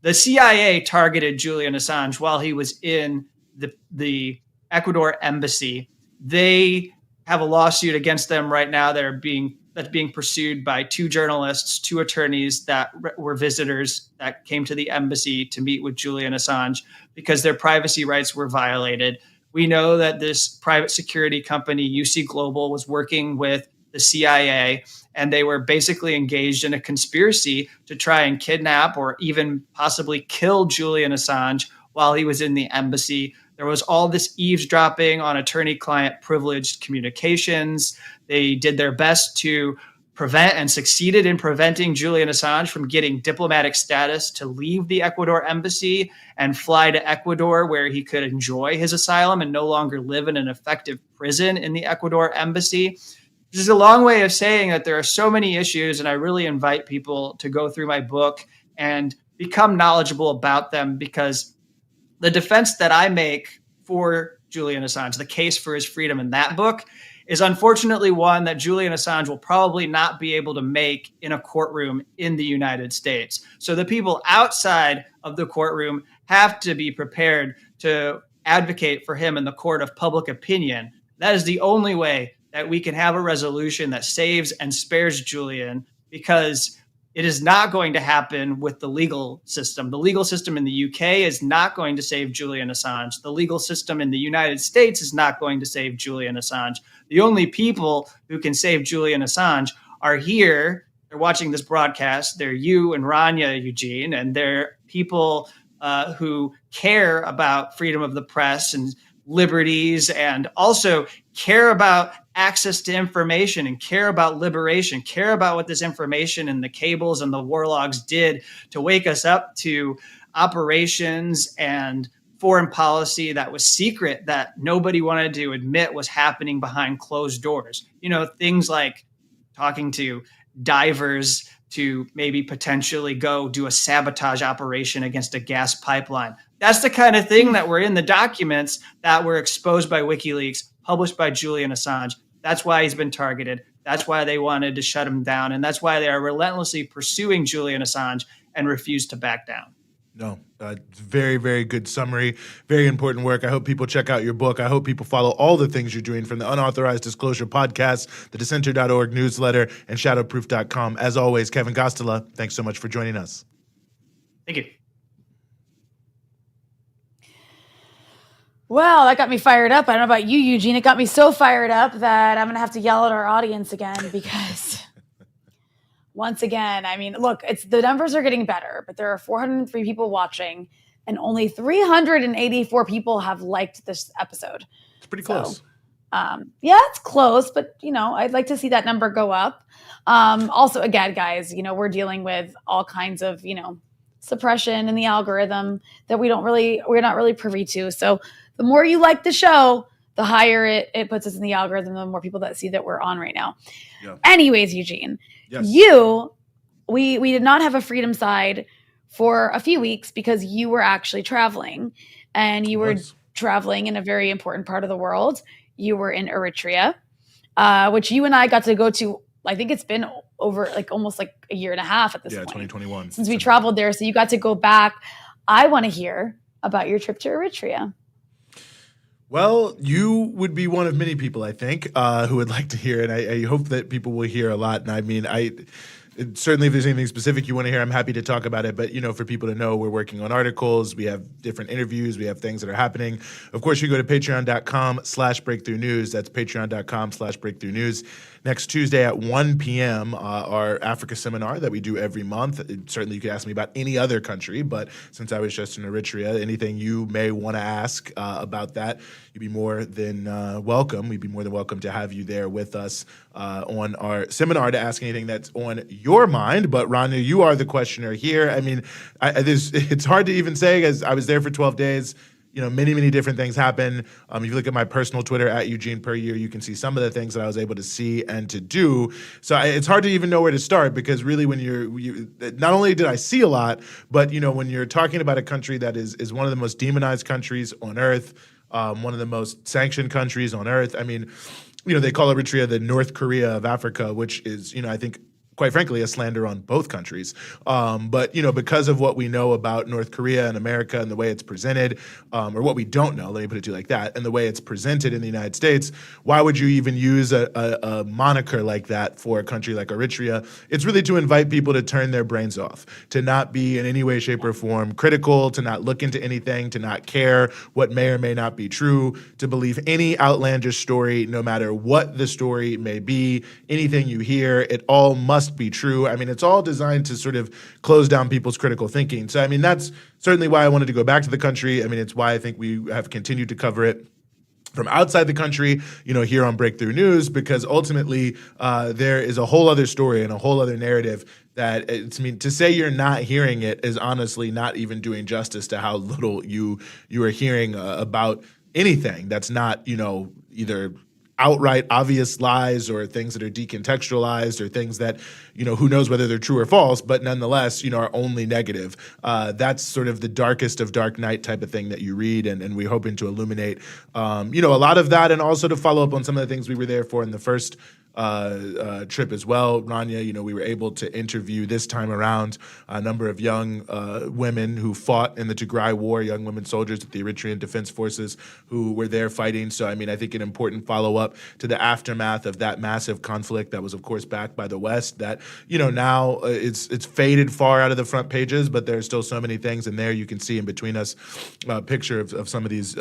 the CIA targeted Julian Assange while he was in the Ecuador embassy. They have a lawsuit against them right now that's being pursued by 2 journalists, 2 attorneys that were visitors that came to the embassy to meet with Julian Assange because their privacy rights were violated. We know that this private security company, UC Global, was working with the CIA, and they were basically engaged in a conspiracy to try and kidnap or even possibly kill Julian Assange while he was in the embassy. There was all this eavesdropping on attorney-client privileged communications. They did their best to prevent and succeeded in preventing Julian Assange from getting diplomatic status to leave the Ecuador embassy and fly to Ecuador, where he could enjoy his asylum and no longer live in an effective prison in the Ecuador embassy. This is a long way of saying that there are so many issues, and I really invite people to go through my book and become knowledgeable about them, because the defense that I make for Julian Assange, the case for his freedom in that book, is unfortunately one that Julian Assange will probably not be able to make in a courtroom in the United States. So the people outside of the courtroom have to be prepared to advocate for him in the court of public opinion. That is the only way that we can have a resolution that saves and spares Julian, because it is not going to happen with the legal system. The legal system in the UK is not going to save Julian Assange. The legal system in the United States is not going to save Julian Assange. The only people who can save Julian Assange are here. They're watching this broadcast. They're you and Rania, Eugene, and they're people who care about freedom of the press and liberties, and also care about access to information and care about liberation, care about what this information and the cables and the war logs did to wake us up to operations and foreign policy that was secret, that nobody wanted to admit was happening behind closed doors. Things like talking to divers to maybe potentially go do a sabotage operation against a gas pipeline. That's the kind of thing that were in the documents that were exposed by WikiLeaks, published by Julian Assange. That's why he's been targeted. That's why they wanted to shut him down. And that's why they are relentlessly pursuing Julian Assange and refuse to back down. No, very, very good summary. Very important work. I hope people check out your book. I hope people follow all the things you're doing, from the Unauthorized Disclosure podcast, the Dissenter.org newsletter, and shadowproof.com. As always, Kevin Gosztola, thanks so much for joining us. Thank you. Well, that got me fired up. I don't know about you, Eugene. It got me so fired up that I'm going to have to yell at our audience again, because once again, look, the numbers are getting better, but there are 403 people watching and only 384 people have liked this episode. It's pretty close. Yeah, it's close, but I'd like to see that number go up. Also, again, guys, we're dealing with all kinds of, suppression in the algorithm that we're not really privy to. So the more you like the show, the higher it puts us in the algorithm, the more people that see that we're on right now. Yeah. Anyways, Eugene, yes. We did not have a freedom side for a few weeks because you were actually traveling, and you were traveling in a very important part of the world. You were in Eritrea, which you and I got to go to I think it's been over like almost like a year and a half at this point. 2021. Since we traveled there. So you got to go back. I want to hear about your trip to Eritrea. Well, you would be one of many people, I think, who would like to hear it. I hope that people will hear a lot. And I mean, certainly if there's anything specific you want to hear, I'm happy to talk about it. But, for people to know, we're working on articles. We have different interviews. We have things that are happening. Of course, you go to patreon.com/breakthrough news. That's patreon.com/breakthrough news. Next Tuesday at 1 p.m., our Africa seminar that we do every month. Certainly you could ask me about any other country, but since I was just in Eritrea, anything you may want to ask about that, you'd be more than welcome. We'd be more than welcome to have you there with us on our seminar to ask anything that's on your mind. But Rania, you are the questioner here. I mean, it's hard to even say, as I was there for 12 days. Many, many different things happen. If you look at my personal Twitter at Eugene Puryear, you can see some of the things that I was able to see and to do. So it's hard to even know where to start, because really when you not only did I see a lot, but when you're talking about a country that is one of the most demonized countries on earth, one of the most sanctioned countries on earth. I mean, they call Eritrea the North Korea of Africa, which is, I think, quite frankly, a slander on both countries. But, because of what we know about North Korea and America and the way it's presented, or what we don't know, let me put it to you like that, and the way it's presented in the United States, why would you even use a moniker like that for a country like Eritrea? It's really to invite people to turn their brains off, to not be in any way, shape, or form critical, to not look into anything, to not care what may or may not be true, to believe any outlandish story, no matter what the story may be, anything you hear, it all must be true. I mean, it's all designed to sort of close down people's critical thinking. So, I mean, that's certainly why I wanted to go back to the country. I mean, it's why I think we have continued to cover it from outside the country, here on Breakthrough News, because ultimately there is a whole other story and a whole other narrative that to say you're not hearing it is honestly not even doing justice to how little you are hearing about anything that's not, either outright obvious lies or things that are decontextualized or things that, who knows whether they're true or false, but nonetheless, are only negative. That's sort of the darkest of dark night type of thing that you read, and we're hoping to illuminate, a lot of that, and also to follow up on some of the things we were there for in the first trip as well. Rania, we were able to interview this time around a number of young women who fought in the Tigray War, young women soldiers of the Eritrean Defense Forces who were there fighting. So, I mean, I think an important follow-up to the aftermath of that massive conflict that was, of course, backed by the West that, now it's faded far out of the front pages, but there's still so many things in there. You can see in between us a picture of some of these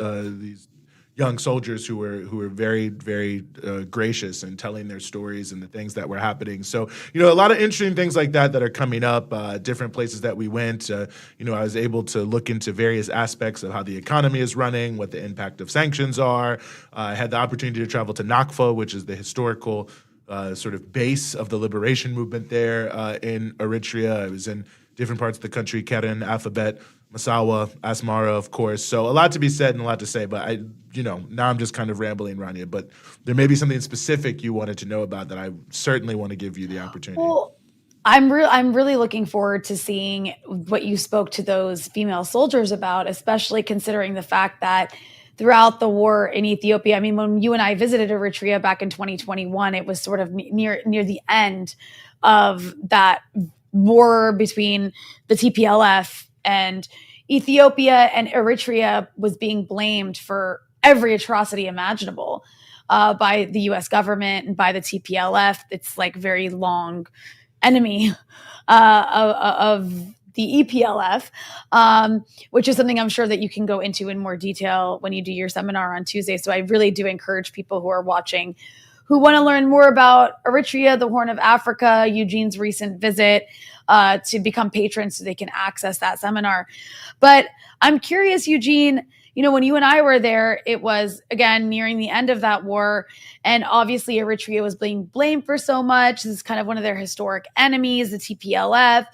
young soldiers who were very, very gracious in telling their stories and the things that were happening. So, a lot of interesting things like that are coming up, different places that we went. I was able to look into various aspects of how the economy is running, what the impact of sanctions are. I had the opportunity to travel to Nakfa, which is the historical sort of base of the liberation movement there in Eritrea. I was in different parts of the country, Keren, Alphabet, Massawa, Asmara, of course. So a lot to be said and a lot to say, but now I'm just kind of rambling, Rania, but there may be something specific you wanted to know about that I certainly want to give you the opportunity. Well, I'm really looking forward to seeing what you spoke to those female soldiers about, especially considering the fact that throughout the war in Ethiopia, I mean, when you and I visited Eritrea back in 2021, it was sort of near the end of that war between the TPLF and Ethiopia, and Eritrea was being blamed for every atrocity imaginable by the U.S. government and by the TPLF. It's like very long enemy of the EPLF, which is something I'm sure that you can go into in more detail when you do your seminar on Tuesday. So I really do encourage people who are watching who want to learn more about Eritrea, the Horn of Africa, Eugene's recent visit, to become patrons so they can access that seminar. But I'm curious, Eugene, when you and I were there, it was, again, nearing the end of that war. And obviously Eritrea was being blamed for so much. This is kind of one of their historic enemies, the TPLF.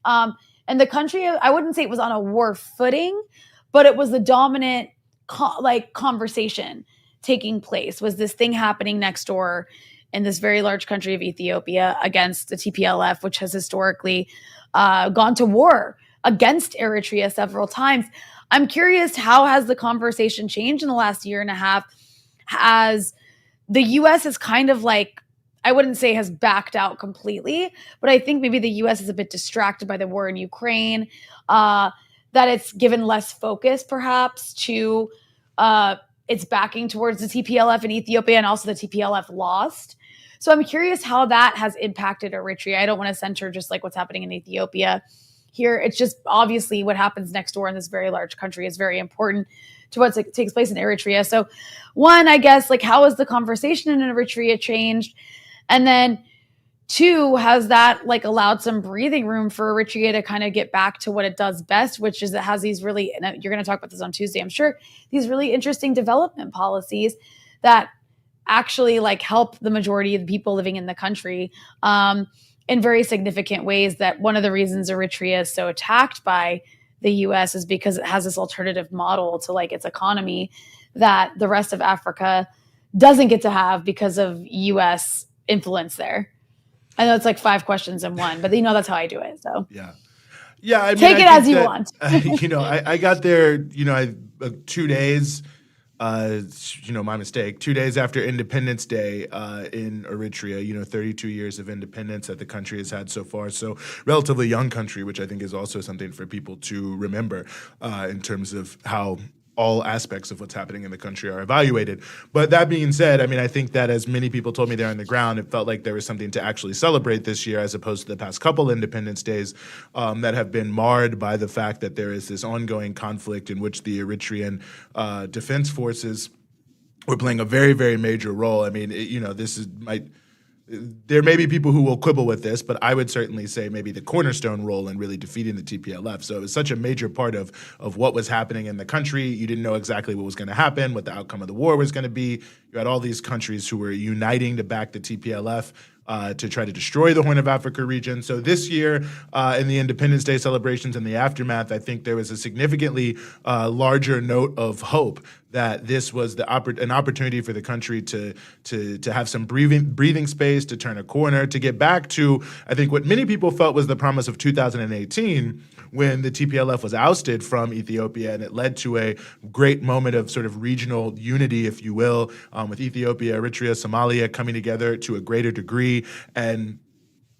And the country, I wouldn't say it was on a war footing, but it was the dominant conversation taking place. Was this thing happening next door in this very large country of Ethiopia against the TPLF, which has historically gone to war against Eritrea several times. I'm curious, how has the conversation changed in the last year and a half? Has the U.S. is kind of like I wouldn't say has backed out completely, but I think maybe the U.S. is a bit distracted by the war in Ukraine, that it's given less focus perhaps to its backing towards the TPLF in Ethiopia, and also the TPLF lost. So I'm curious how that has impacted Eritrea. I don't want to center just like what's happening in Ethiopia here. It's just obviously what happens next door in this very large country is very important to what takes place in Eritrea. So one, I guess, like how has the conversation in Eritrea changed? And then two, has that like allowed some breathing room for Eritrea to kind of get back to what it does best, which is it has these really, and you're going to talk about this on Tuesday, I'm sure, these really interesting development policies that actually like help the majority of the people living in the country in very significant ways. That one of the reasons Eritrea is so attacked by the US is because it has this alternative model to like its economy that the rest of Africa doesn't get to have because of US influence there. I know it's like 5 questions in one, but that's how I do it. So Yeah. I mean, take it as you want. I got there, 2 days, my mistake, 2 days after Independence Day in Eritrea, 32 years of independence that the country has had so far. So relatively young country, which I think is also something for people to remember in terms of how all aspects of what's happening in the country are evaluated. But that being said, I mean, I think that as many people told me there on the ground, it felt like there was something to actually celebrate this year as opposed to the past couple Independence Days that have been marred by the fact that there is this ongoing conflict in which the Eritrean defense forces were playing a very, very major role. I mean, there may be people who will quibble with this, but I would certainly say maybe the cornerstone role in really defeating the TPLF. So it was such a major part of what was happening in the country. You didn't know exactly what was going to happen, what the outcome of the war was going to be. You had all these countries who were uniting to back the TPLF to try to destroy the Horn of Africa region. So this year, in the Independence Day celebrations and the aftermath, I think there was a significantly larger note of hope that this was an opportunity for the country to have some breathing space, to turn a corner, to get back to, I think, what many people felt was the promise of 2018, when the TPLF was ousted from Ethiopia, and it led to a great moment of sort of regional unity, if you will, with Ethiopia, Eritrea, Somalia coming together to a greater degree, and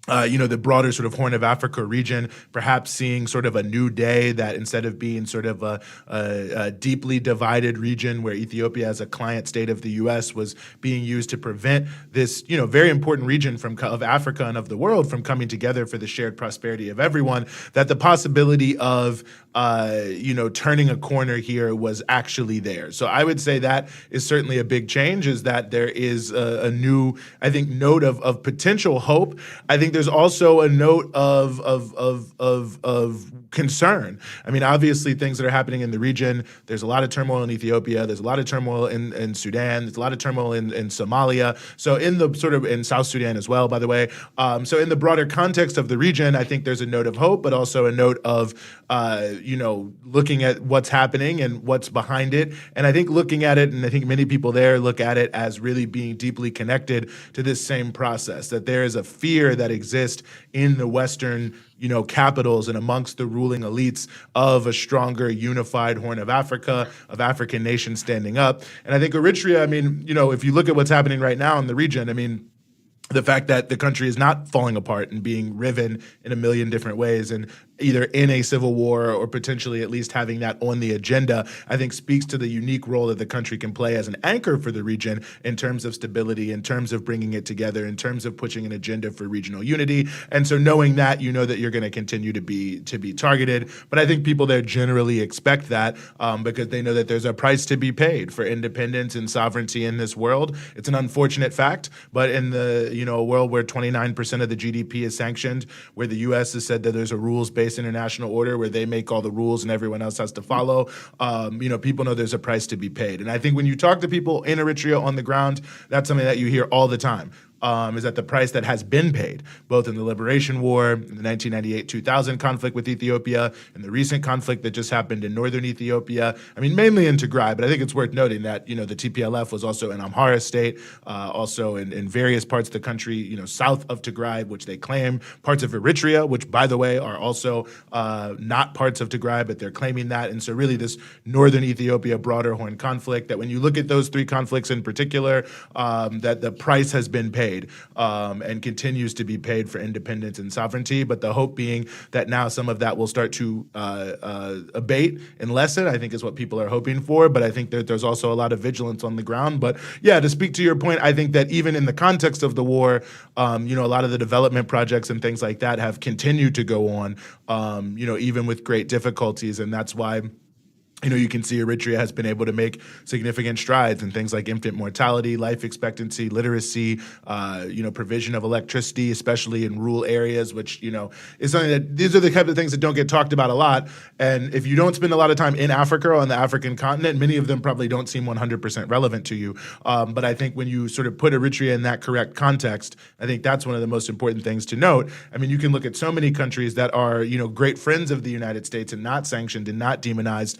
the broader sort of Horn of Africa region, perhaps seeing sort of a new day that instead of being sort of a deeply divided region where Ethiopia as a client state of the U.S. was being used to prevent this, very important region of Africa and of the world from coming together for the shared prosperity of everyone, that the possibility of turning a corner here was actually there. So I would say that is certainly a big change, is that there is a new, I think, note of potential hope. I think there's also a note of concern. I mean, obviously things that are happening in the region, there's a lot of turmoil in Ethiopia, there's a lot of turmoil in Sudan, there's a lot of turmoil in Somalia. So in South Sudan as well, by the way. So in the broader context of the region, I think there's a note of hope, but also a note of, looking at what's happening and what's behind it. And I think looking at it, and I think many people there look at it as really being deeply connected to this same process, that there is a fear that exists in the Western capitals and amongst the ruling elites of a stronger, unified Horn of Africa, of African nations standing up. And I think Eritrea, I mean, if you look at what's happening right now in the region, I mean, the fact that the country is not falling apart and being riven in a million different ways, and either in a civil war or potentially at least having that on the agenda, I think speaks to the unique role that the country can play as an anchor for the region in terms of stability, in terms of bringing it together, in terms of pushing an agenda for regional unity. And so knowing that, that you're going to continue to be targeted. But I think people there generally expect that because they know that there's a price to be paid for independence and sovereignty in this world. It's an unfortunate fact, but in the a world where 29% of the GDP is sanctioned, where the U.S. has said that there's a rules-based international order where they make all the rules and everyone else has to follow, people know there's a price to be paid. And I think when you talk to people in Eritrea on the ground, that's something that you hear all the time. Is that the price that has been paid, both in the Liberation War, in the 1998-2000 conflict with Ethiopia, and the recent conflict that just happened in northern Ethiopia. I mean, mainly in Tigray, but I think it's worth noting that, the TPLF was also an Amhara state, also in various parts of the country, south of Tigray, which they claim, parts of Eritrea, which, by the way, are also not parts of Tigray, but they're claiming that. And so really this northern Ethiopia broader Horn conflict, that when you look at those three conflicts in particular, that the price has been paid. paid and continues to be paid for independence and sovereignty. But the hope being that now some of that will start to abate and lessen, I think is what people are hoping for. But I think that there's also a lot of vigilance on the ground. But yeah, to speak to your point, I think that even in the context of the war, a lot of the development projects and things like that have continued to go on, even with great difficulties. And that's why you can see Eritrea has been able to make significant strides in things like infant mortality, life expectancy, literacy, provision of electricity, especially in rural areas, which, is something that these are the type of things that don't get talked about a lot. And if you don't spend a lot of time in Africa or on the African continent, many of them probably don't seem 100% relevant to you. But I think when you sort of put Eritrea in that correct context, I think that's one of the most important things to note. I mean, you can look at so many countries that are, great friends of the United States and not sanctioned and not demonized,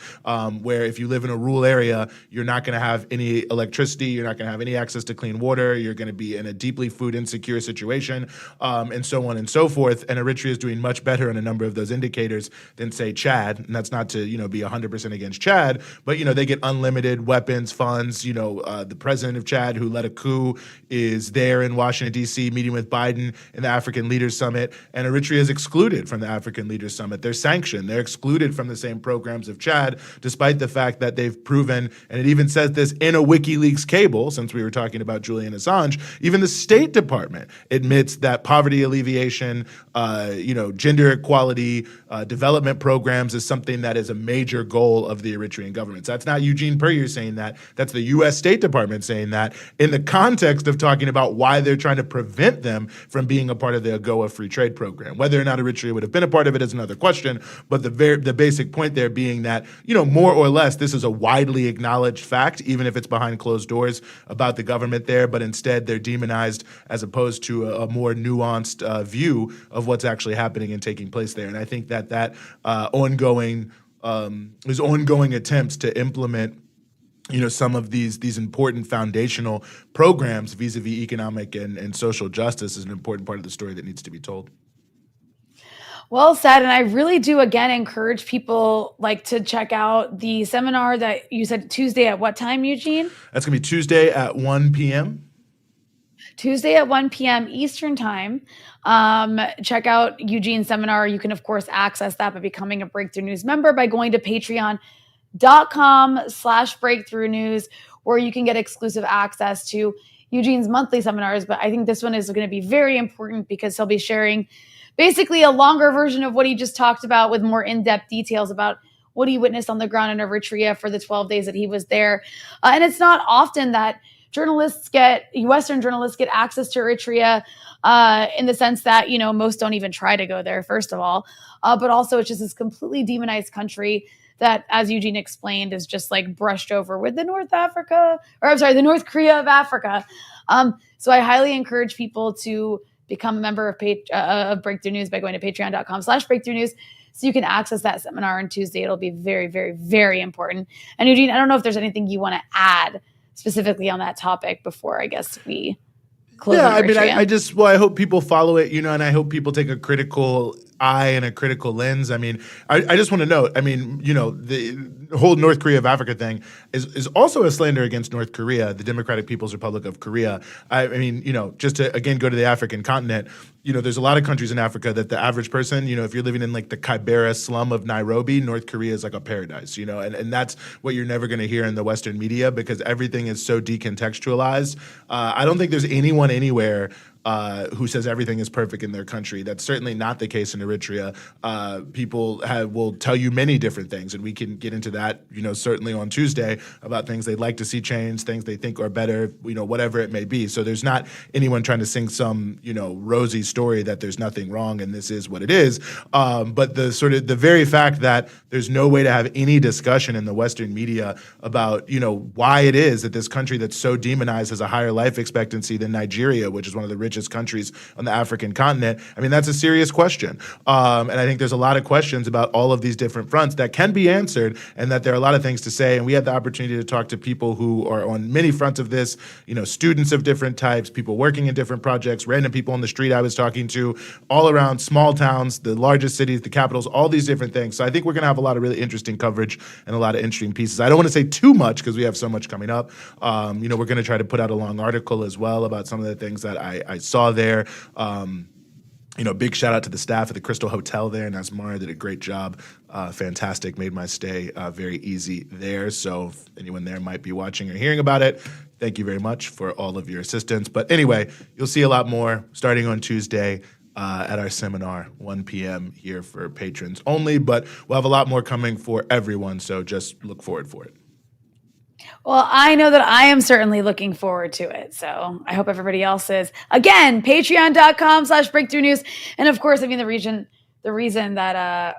where if you live in a rural area, you're not going to have any electricity, you're not going to have any access to clean water, you're going to be in a deeply food insecure situation, and so on and so forth. And Eritrea is doing much better on a number of those indicators than, say, Chad. And that's not to, be 100% against Chad, but, they get unlimited weapons, funds. The president of Chad, who led a coup, is there in Washington, D.C., meeting with Biden in the African Leaders Summit. And Eritrea is excluded from the African Leaders Summit. They're sanctioned. They're excluded from the same programs of Chad, despite the fact that they've proven, and it even says this in a WikiLeaks cable, since we were talking about Julian Assange, even the State Department admits that poverty alleviation, gender equality, development programs is something that is a major goal of the Eritrean government. So that's not Eugene Puryear saying that. That's the U.S. State Department saying that in the context of talking about why they're trying to prevent them from being a part of the AGOA free trade program. Whether or not Eritrea would have been a part of it is another question, but the basic point there being that, more or less, this is a widely acknowledged fact, even if it's behind closed doors, about the government there, but instead they're demonized as opposed to a more nuanced view of what's actually happening and taking place there. And I think that ongoing attempts to implement some of these important foundational programs vis-a-vis economic and social justice is an important part of the story that needs to be told. Well said. And I really do, again, encourage people to check out the seminar that you said Tuesday at what time, Eugene? That's going to be Tuesday at 1 p.m. Tuesday at 1 p.m. Eastern time. Check out Eugene's seminar. You can, of course, access that by becoming a Breakthrough News member by going to patreon.com/breakthrough news, where you can get exclusive access to Eugene's monthly seminars. But I think this one is going to be very important because he'll be sharing basically a longer version of what he just talked about with more in-depth details about what he witnessed on the ground in Eritrea for the 12 days that he was there. And it's not often that Western journalists get access to Eritrea in the sense that, most don't even try to go there, first of all. But also it's just this completely demonized country that, as Eugene explained, is just brushed over with the North Korea of Africa. So I highly encourage people to become a member of Breakthrough News by going to patreon.com/breakthrough news so you can access that seminar on Tuesday. It'll be very, very, very important. And Eugene, I don't know if there's anything you want to add specifically on that topic before I guess we close. Yeah, I mean, I hope people follow it, and I hope people take a critical eye and a critical lens. I mean, I just want to note, the whole North Korea of Africa thing is also a slander against North Korea, the Democratic People's Republic of Korea. I mean, just to, again, go to the African continent, there's a lot of countries in Africa that the average person, if you're living in the Kibera slum of Nairobi, North Korea is like a paradise, and that's what you're never going to hear in the Western media because everything is so decontextualized. I don't think there's anyone anywhere who says everything is perfect in their country. That's certainly not the case in Eritrea. People will tell you many different things, and we can get into that, certainly on Tuesday about things they'd like to see change, things they think are better, whatever it may be. So there's not anyone trying to sing some, rosy story that there's nothing wrong and this is what it is. But the very fact that there's no way to have any discussion in the Western media about, why it is that this country that's so demonized has a higher life expectancy than Nigeria, which is one of the richest richest countries on the African continent. I mean, that's a serious question. And I think there's a lot of questions about all of these different fronts that can be answered, and that there are a lot of things to say. And we had the opportunity to talk to people who are on many fronts of this, students of different types, people working in different projects, random people on the street I was talking to, all around small towns, the largest cities, the capitals, all these different things. So I think we're going to have a lot of really interesting coverage and a lot of interesting pieces. I don't want to say too much because we have so much coming up. We're going to try to put out a long article as well about some of the things that I saw there. Big shout out to the staff at the Crystal Hotel there. Nasmara did a great job. Fantastic. Made my stay very easy there. So if anyone there might be watching or hearing about it, thank you very much for all of your assistance. But anyway, you'll see a lot more starting on Tuesday at our seminar, 1 p.m. here for patrons only. But we'll have a lot more coming for everyone. So just look forward for it. Well, I know that I am certainly looking forward to it. So I hope everybody else is. Again, patreon.com/breakthrough news. And of course, I mean, the reason that, I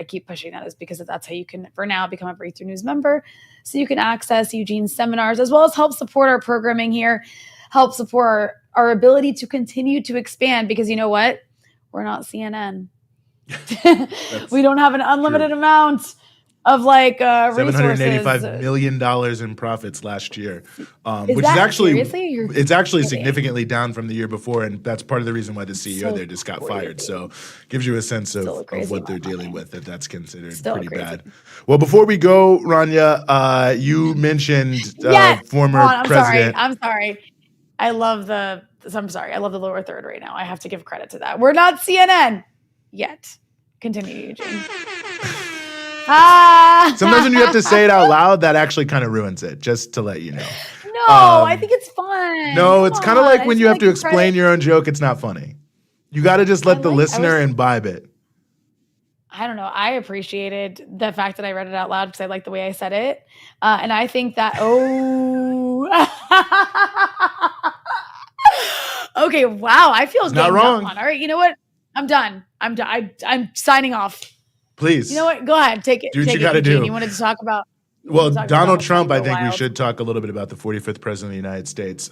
keep pushing that is because that's how you can, for now, become a Breakthrough News member. So you can access Eugene's seminars as well as help support our programming here, help support our ability to continue to expand, because you know what? We're not CNN. We don't have an unlimited amount of resources. $785 million in profits last year, which is actually it's actually significantly down from the year before, and that's part of the reason why the CEO there just got fired. So gives you a sense of what they're dealing with, that's considered pretty bad. Well, before we go, Rania, you mentioned former president. I'm sorry. I love the lower third right now. I have to give credit to that. We're not CNN yet. Continue, Eugene. Sometimes when you have to say it out loud, that actually kind of ruins it, just to let you know. No, I think it's fun. No, it's kind of like when you have to explain your own joke, it's not funny. You got to just let the listener imbibe it. I don't know. I appreciated the fact that I read it out loud because I like the way I said it. And I think that, okay, wow. I feel not wrong. All right, you know what? I'm done. I'm signing off. Please. You know what? Go ahead. Take it. Do what you got to do. You wanted to talk about. Well, Donald Trump, I think we should talk a little bit about the 45th president of the United States.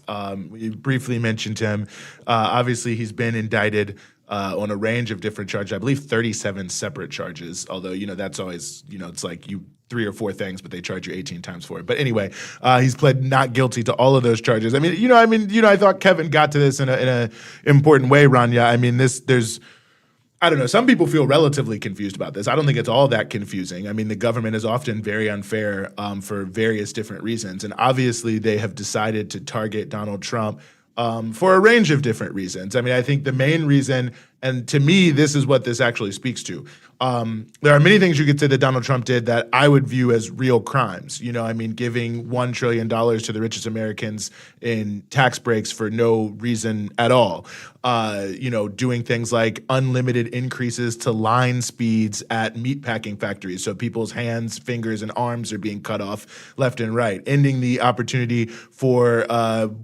We briefly mentioned him. Obviously, he's been indicted on a range of different charges. I believe 37 separate charges, although, that's always, it's like you 3 or 4 things, but they charge you 18 times for it. But anyway, he's pled not guilty to all of those charges. I thought Kevin got to this in a important way, Rania. I mean, I don't know. Some people feel relatively confused about this. I don't think it's all that confusing. I mean, the government is often very unfair for various different reasons. And obviously, they have decided to target Donald Trump for a range of different reasons. I mean, I think the main reason, and to me, this is what this actually speaks to. There are many things you could say that Donald Trump did that I would view as real crimes. Giving $1 trillion to the richest Americans in tax breaks for no reason at all. Doing things like unlimited increases to line speeds at meatpacking factories. So people's hands, fingers, and arms are being cut off left and right. Ending the opportunity for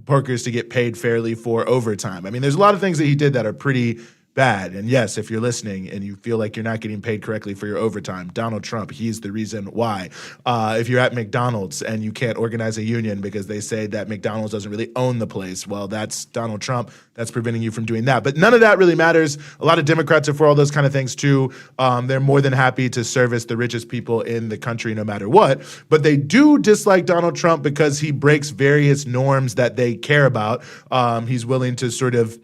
workers to get paid fairly for overtime. I mean, there's a lot of things that he did that are pretty bad. And yes, if you're listening and you feel like you're not getting paid correctly for your overtime, Donald Trump, he's the reason why. If you're at McDonald's and you can't organize a union because they say that McDonald's doesn't really own the place, well, that's Donald Trump. That's preventing you from doing that. But none of that really matters. A lot of Democrats are for all those kind of things too. They're more than happy to service the richest people in the country no matter what. But they do dislike Donald Trump because he breaks various norms that they care about. He's willing to sort of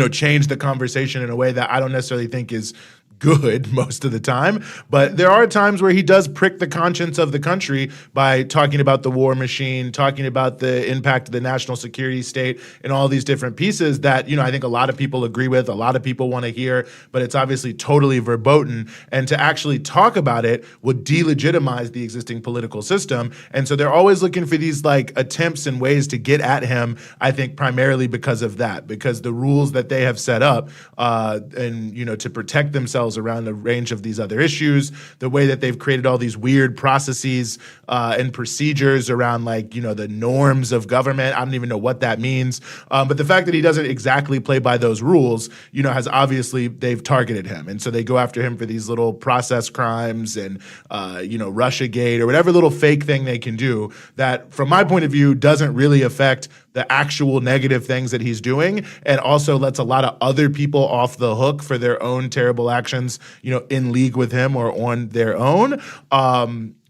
change the conversation in a way that I don't necessarily think is good most of the time. But there are times where he does prick the conscience of the country by talking about the war machine, talking about the impact of the national security state and all these different pieces that, I think a lot of people agree with, a lot of people want to hear, but it's obviously totally verboten. And to actually talk about it would delegitimize the existing political system. And so they're always looking for these attempts and ways to get at him, I think primarily because of that, because the rules that they have set up and, to protect themselves around a range of these other issues, the way that they've created all these weird processes and procedures around the norms of government. I don't even know what that means. But the fact that he doesn't exactly play by those rules, has obviously they've targeted him. And so they go after him for these little process crimes and, Russiagate or whatever little fake thing they can do that from my point of view doesn't really affect the actual negative things that he's doing, and also lets a lot of other people off the hook for their own terrible actions, in league with him or on their own,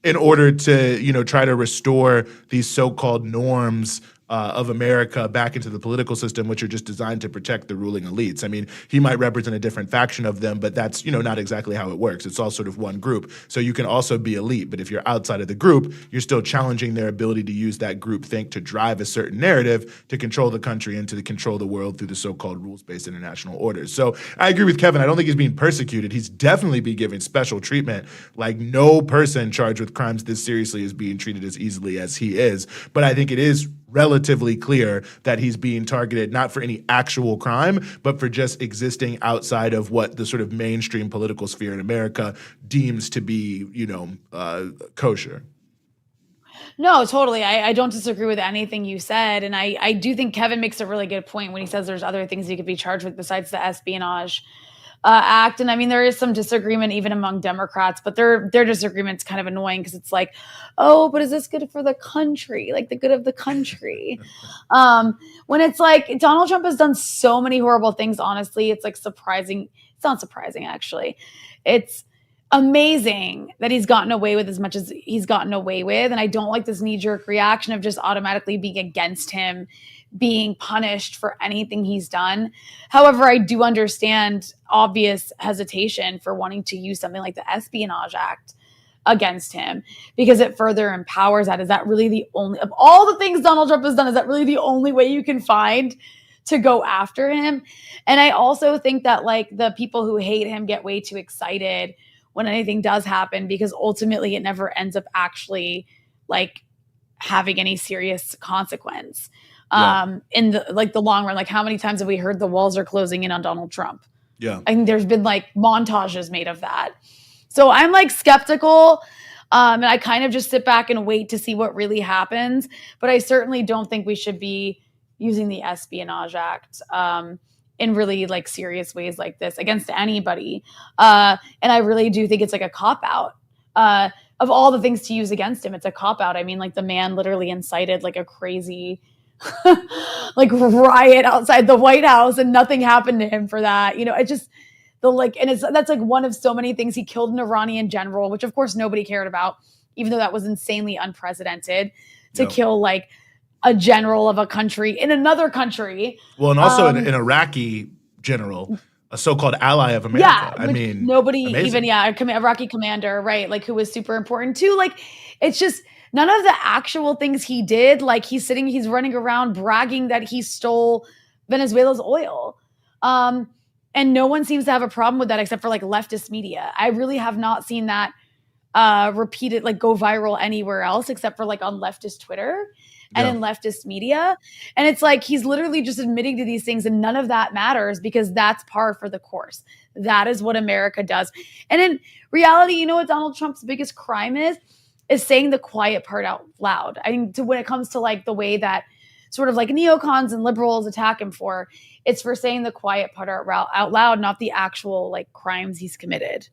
in order to, try to restore these so-called norms of America back into the political system, which are just designed to protect the ruling elites. I mean, he might represent a different faction of them, but that's, not exactly how it works. It's all sort of one group. So you can also be elite, but if you're outside of the group, you're still challenging their ability to use that group think to drive a certain narrative to control the country and to control the world through the so-called rules-based international orders. So I agree with Kevin. I don't think he's being persecuted. He's definitely being given special treatment. Like, no person charged with crimes this seriously is being treated as easily as he is. But I think it is relatively clear that he's being targeted not for any actual crime, but for just existing outside of what the sort of mainstream political sphere in America deems to be, kosher. No, totally. I don't disagree with anything you said. And I do think Kevin makes a really good point when he says there's other things he could be charged with besides the Espionage Act. And I mean, there is some disagreement even among Democrats, but their disagreement's kind of annoying because it's like, oh, but is this good for the country? Like the good of the country. When it's like Donald Trump has done so many horrible things, honestly, it's like surprising. It's not surprising, actually. It's amazing that he's gotten away with as much as he's gotten away with. And I don't like this knee-jerk reaction of just automatically being against him being punished for anything he's done. However, I do understand obvious hesitation for wanting to use something like the Espionage Act against him because it further empowers that. Is that really the only, of all the things Donald Trump has done, is that really the only way you can find to go after him? And I also think that like the people who hate him get way too excited when anything does happen because ultimately it never ends up actually like having any serious consequence. In the long run. Like, how many times have we heard the walls are closing in on Donald Trump? Yeah. I think there's been like montages made of that. So I'm like skeptical. And I kind of just sit back and wait to see what really happens. But I certainly don't think we should be using the Espionage Act in really like serious ways like this against anybody. And I really do think it's like a cop-out. Of all the things to use against him, it's a cop-out. I mean, like the man literally incited like a crazy like riot outside the White House and nothing happened to him for that. It just that's like one of so many things. He killed an Iranian general, which of course nobody cared about, even though that was insanely unprecedented to kill like a general of a country in another country. Well, and also an Iraqi general, a so-called ally of America. Yeah, I mean, nobody amazing. even, a Iraqi commander, right? Like who was super important too. Like it's just, none of the actual things he did, like he's running around bragging that he stole Venezuela's oil. And no one seems to have a problem with that except for like leftist media. I really have not seen that repeated, like go viral anywhere else except for like on leftist Twitter and in leftist media. And it's like, he's literally just admitting to these things and none of that matters because that's par for the course. That is what America does. And in reality, you know what Donald Trump's biggest crime is saying the quiet part out loud. I mean, when it comes to like the way that sort of like neocons and liberals attack him for, it's for saying the quiet part out loud, not the actual like crimes he's committed.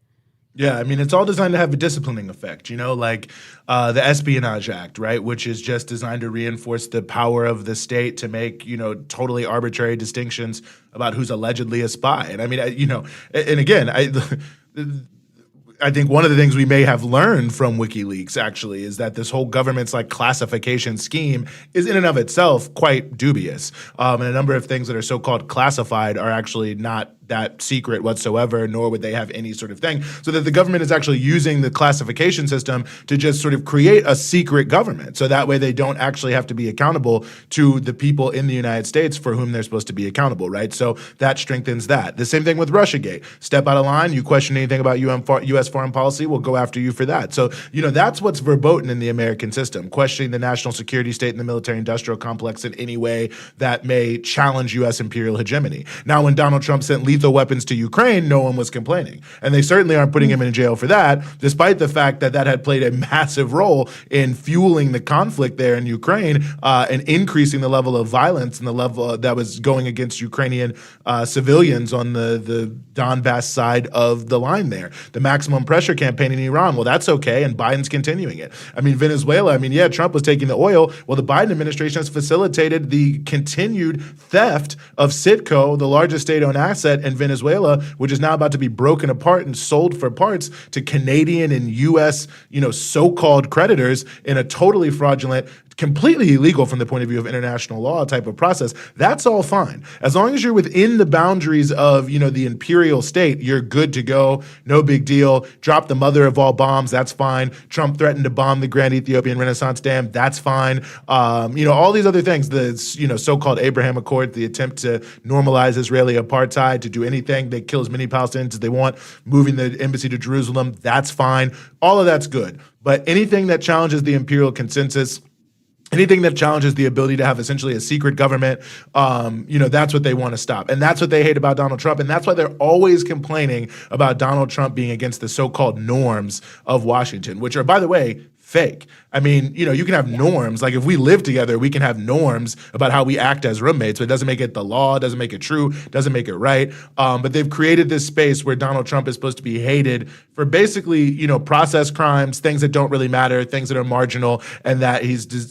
Yeah, I mean, it's all designed to have a disciplining effect, like the Espionage Act, right, which is just designed to reinforce the power of the state to make, totally arbitrary distinctions about who's allegedly a spy. And I mean, and again, I think one of the things we may have learned from WikiLeaks actually is that this whole government's like classification scheme is in and of itself quite dubious. And a number of things that are so-called classified are actually not that secret whatsoever, nor would they have any sort of thing. So that the government is actually using the classification system to just sort of create a secret government. So that way they don't actually have to be accountable to the people in the United States for whom they're supposed to be accountable, right? So that strengthens that. The same thing with Russiagate. Step out of line, you question anything about U.S. foreign policy, we'll go after you for that. So, that's what's verboten in the American system, questioning the national security state and the military-industrial complex in any way that may challenge U.S. imperial hegemony. Now, when Donald Trump sent lethal lethal weapons to Ukraine, no one was complaining. And they certainly aren't putting him in jail for that, despite the fact that that had played a massive role in fueling the conflict there in Ukraine and increasing the level of violence and the level that was going against Ukrainian civilians on the Donbass side of the line there. The maximum pressure campaign in Iran, well, that's okay, and Biden's continuing it. I mean, Venezuela, I mean, yeah, Trump was taking the oil. Well, the Biden administration has facilitated the continued theft of Citgo, the largest state-owned asset in Venezuela, which is now about to be broken apart and sold for parts to Canadian and U.S., so-called creditors in a totally fraudulent, completely illegal from the point of view of international law type of process. That's all fine. As long as you're within the boundaries of, the imperial state, you're good to go. No big deal. Drop the mother of all bombs. That's fine. Trump threatened to bomb the Grand Ethiopian Renaissance Dam. That's fine. All these other things, the, so-called Abraham Accord, the attempt to normalize Israeli apartheid, to do anything. They kill as many Palestinians as they want, moving the embassy to Jerusalem. That's fine. All of that's good. But anything that challenges the imperial consensus, anything that challenges the ability to have essentially a secret government, that's what they want to stop. And that's what they hate about Donald Trump. And that's why they're always complaining about Donald Trump being against the so-called norms of Washington, which are, by the way, fake. I mean, you can have norms. Like if we live together, we can have norms about how we act as roommates, but it doesn't make it the law, it doesn't make it true, doesn't make it right. But they've created this space where Donald Trump is supposed to be hated for basically, process crimes, things that don't really matter, things that are marginal, and that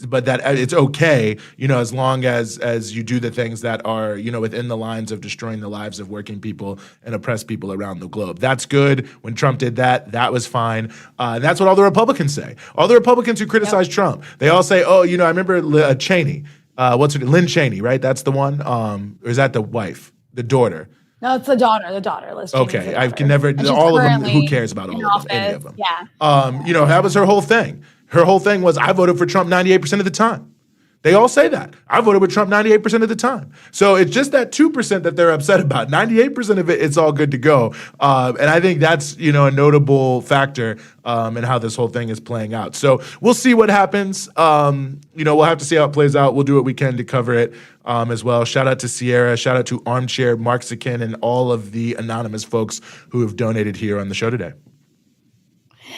but that it's okay, as long as you do the things that are, within the lines of destroying the lives of working people and oppressed people around the globe. That's good. When Trump did that, that was fine. And that's what all the Republicans say. All the Republicans who criticize Trump, they all say, I remember Cheney. What's her name? Lynn Cheney, right? That's the one. Or is that the wife, the daughter? No, it's the daughter. The daughter. Liz Cheney's the Okay, daughter. I can never. All of them. Who cares about all of them? Any of them? Yeah. That was her whole thing. Her whole thing was, I voted for Trump 98% of the time. They all say that. I voted with Trump 98% of the time. So it's just that 2% that they're upset about. 98% of it, it's all good to go. And I think that's, a notable factor in how this whole thing is playing out. So we'll see what happens. We'll have to see how it plays out. We'll do what we can to cover it as well. Shout out to Sierra. Shout out to Armchair Marxican and all of the anonymous folks who have donated here on the show today.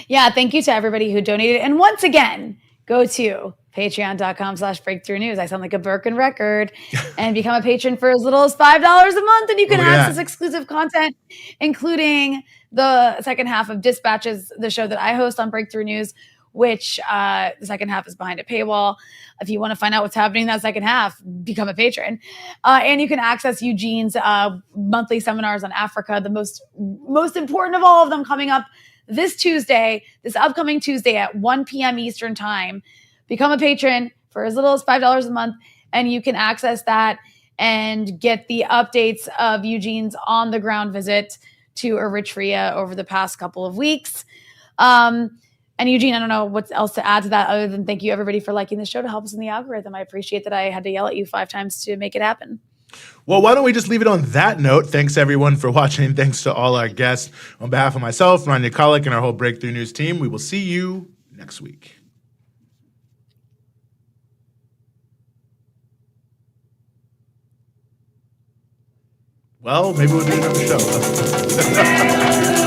Yeah, thank you to everybody who donated. And once again, go to patreon.com/breakthrough news. I sound like a broken record. And become a patron for as little as $5 a month. And you can access exclusive content, including the second half of Dispatches, the show that I host on Breakthrough News, which the second half is behind a paywall. If you want to find out what's happening in that second half, become a patron. And you can access Eugene's monthly seminars on Africa, the most important of all of them, coming up this upcoming Tuesday at 1 p.m. Eastern time. Become a patron for as little as $5 a month, and you can access that and get the updates of Eugene's on-the-ground visit to Eritrea over the past couple of weeks. And Eugene, I don't know what else to add to that other than thank you, everybody, for liking the show to help us in the algorithm. I appreciate that I had to yell at you 5 times to make it happen. Well, why don't we just leave it on that note? Thanks, everyone, for watching. Thanks to all our guests. On behalf of myself, Rania Khalek, and our whole Breakthrough News team, we will see you next week. Well, maybe we'll do another show.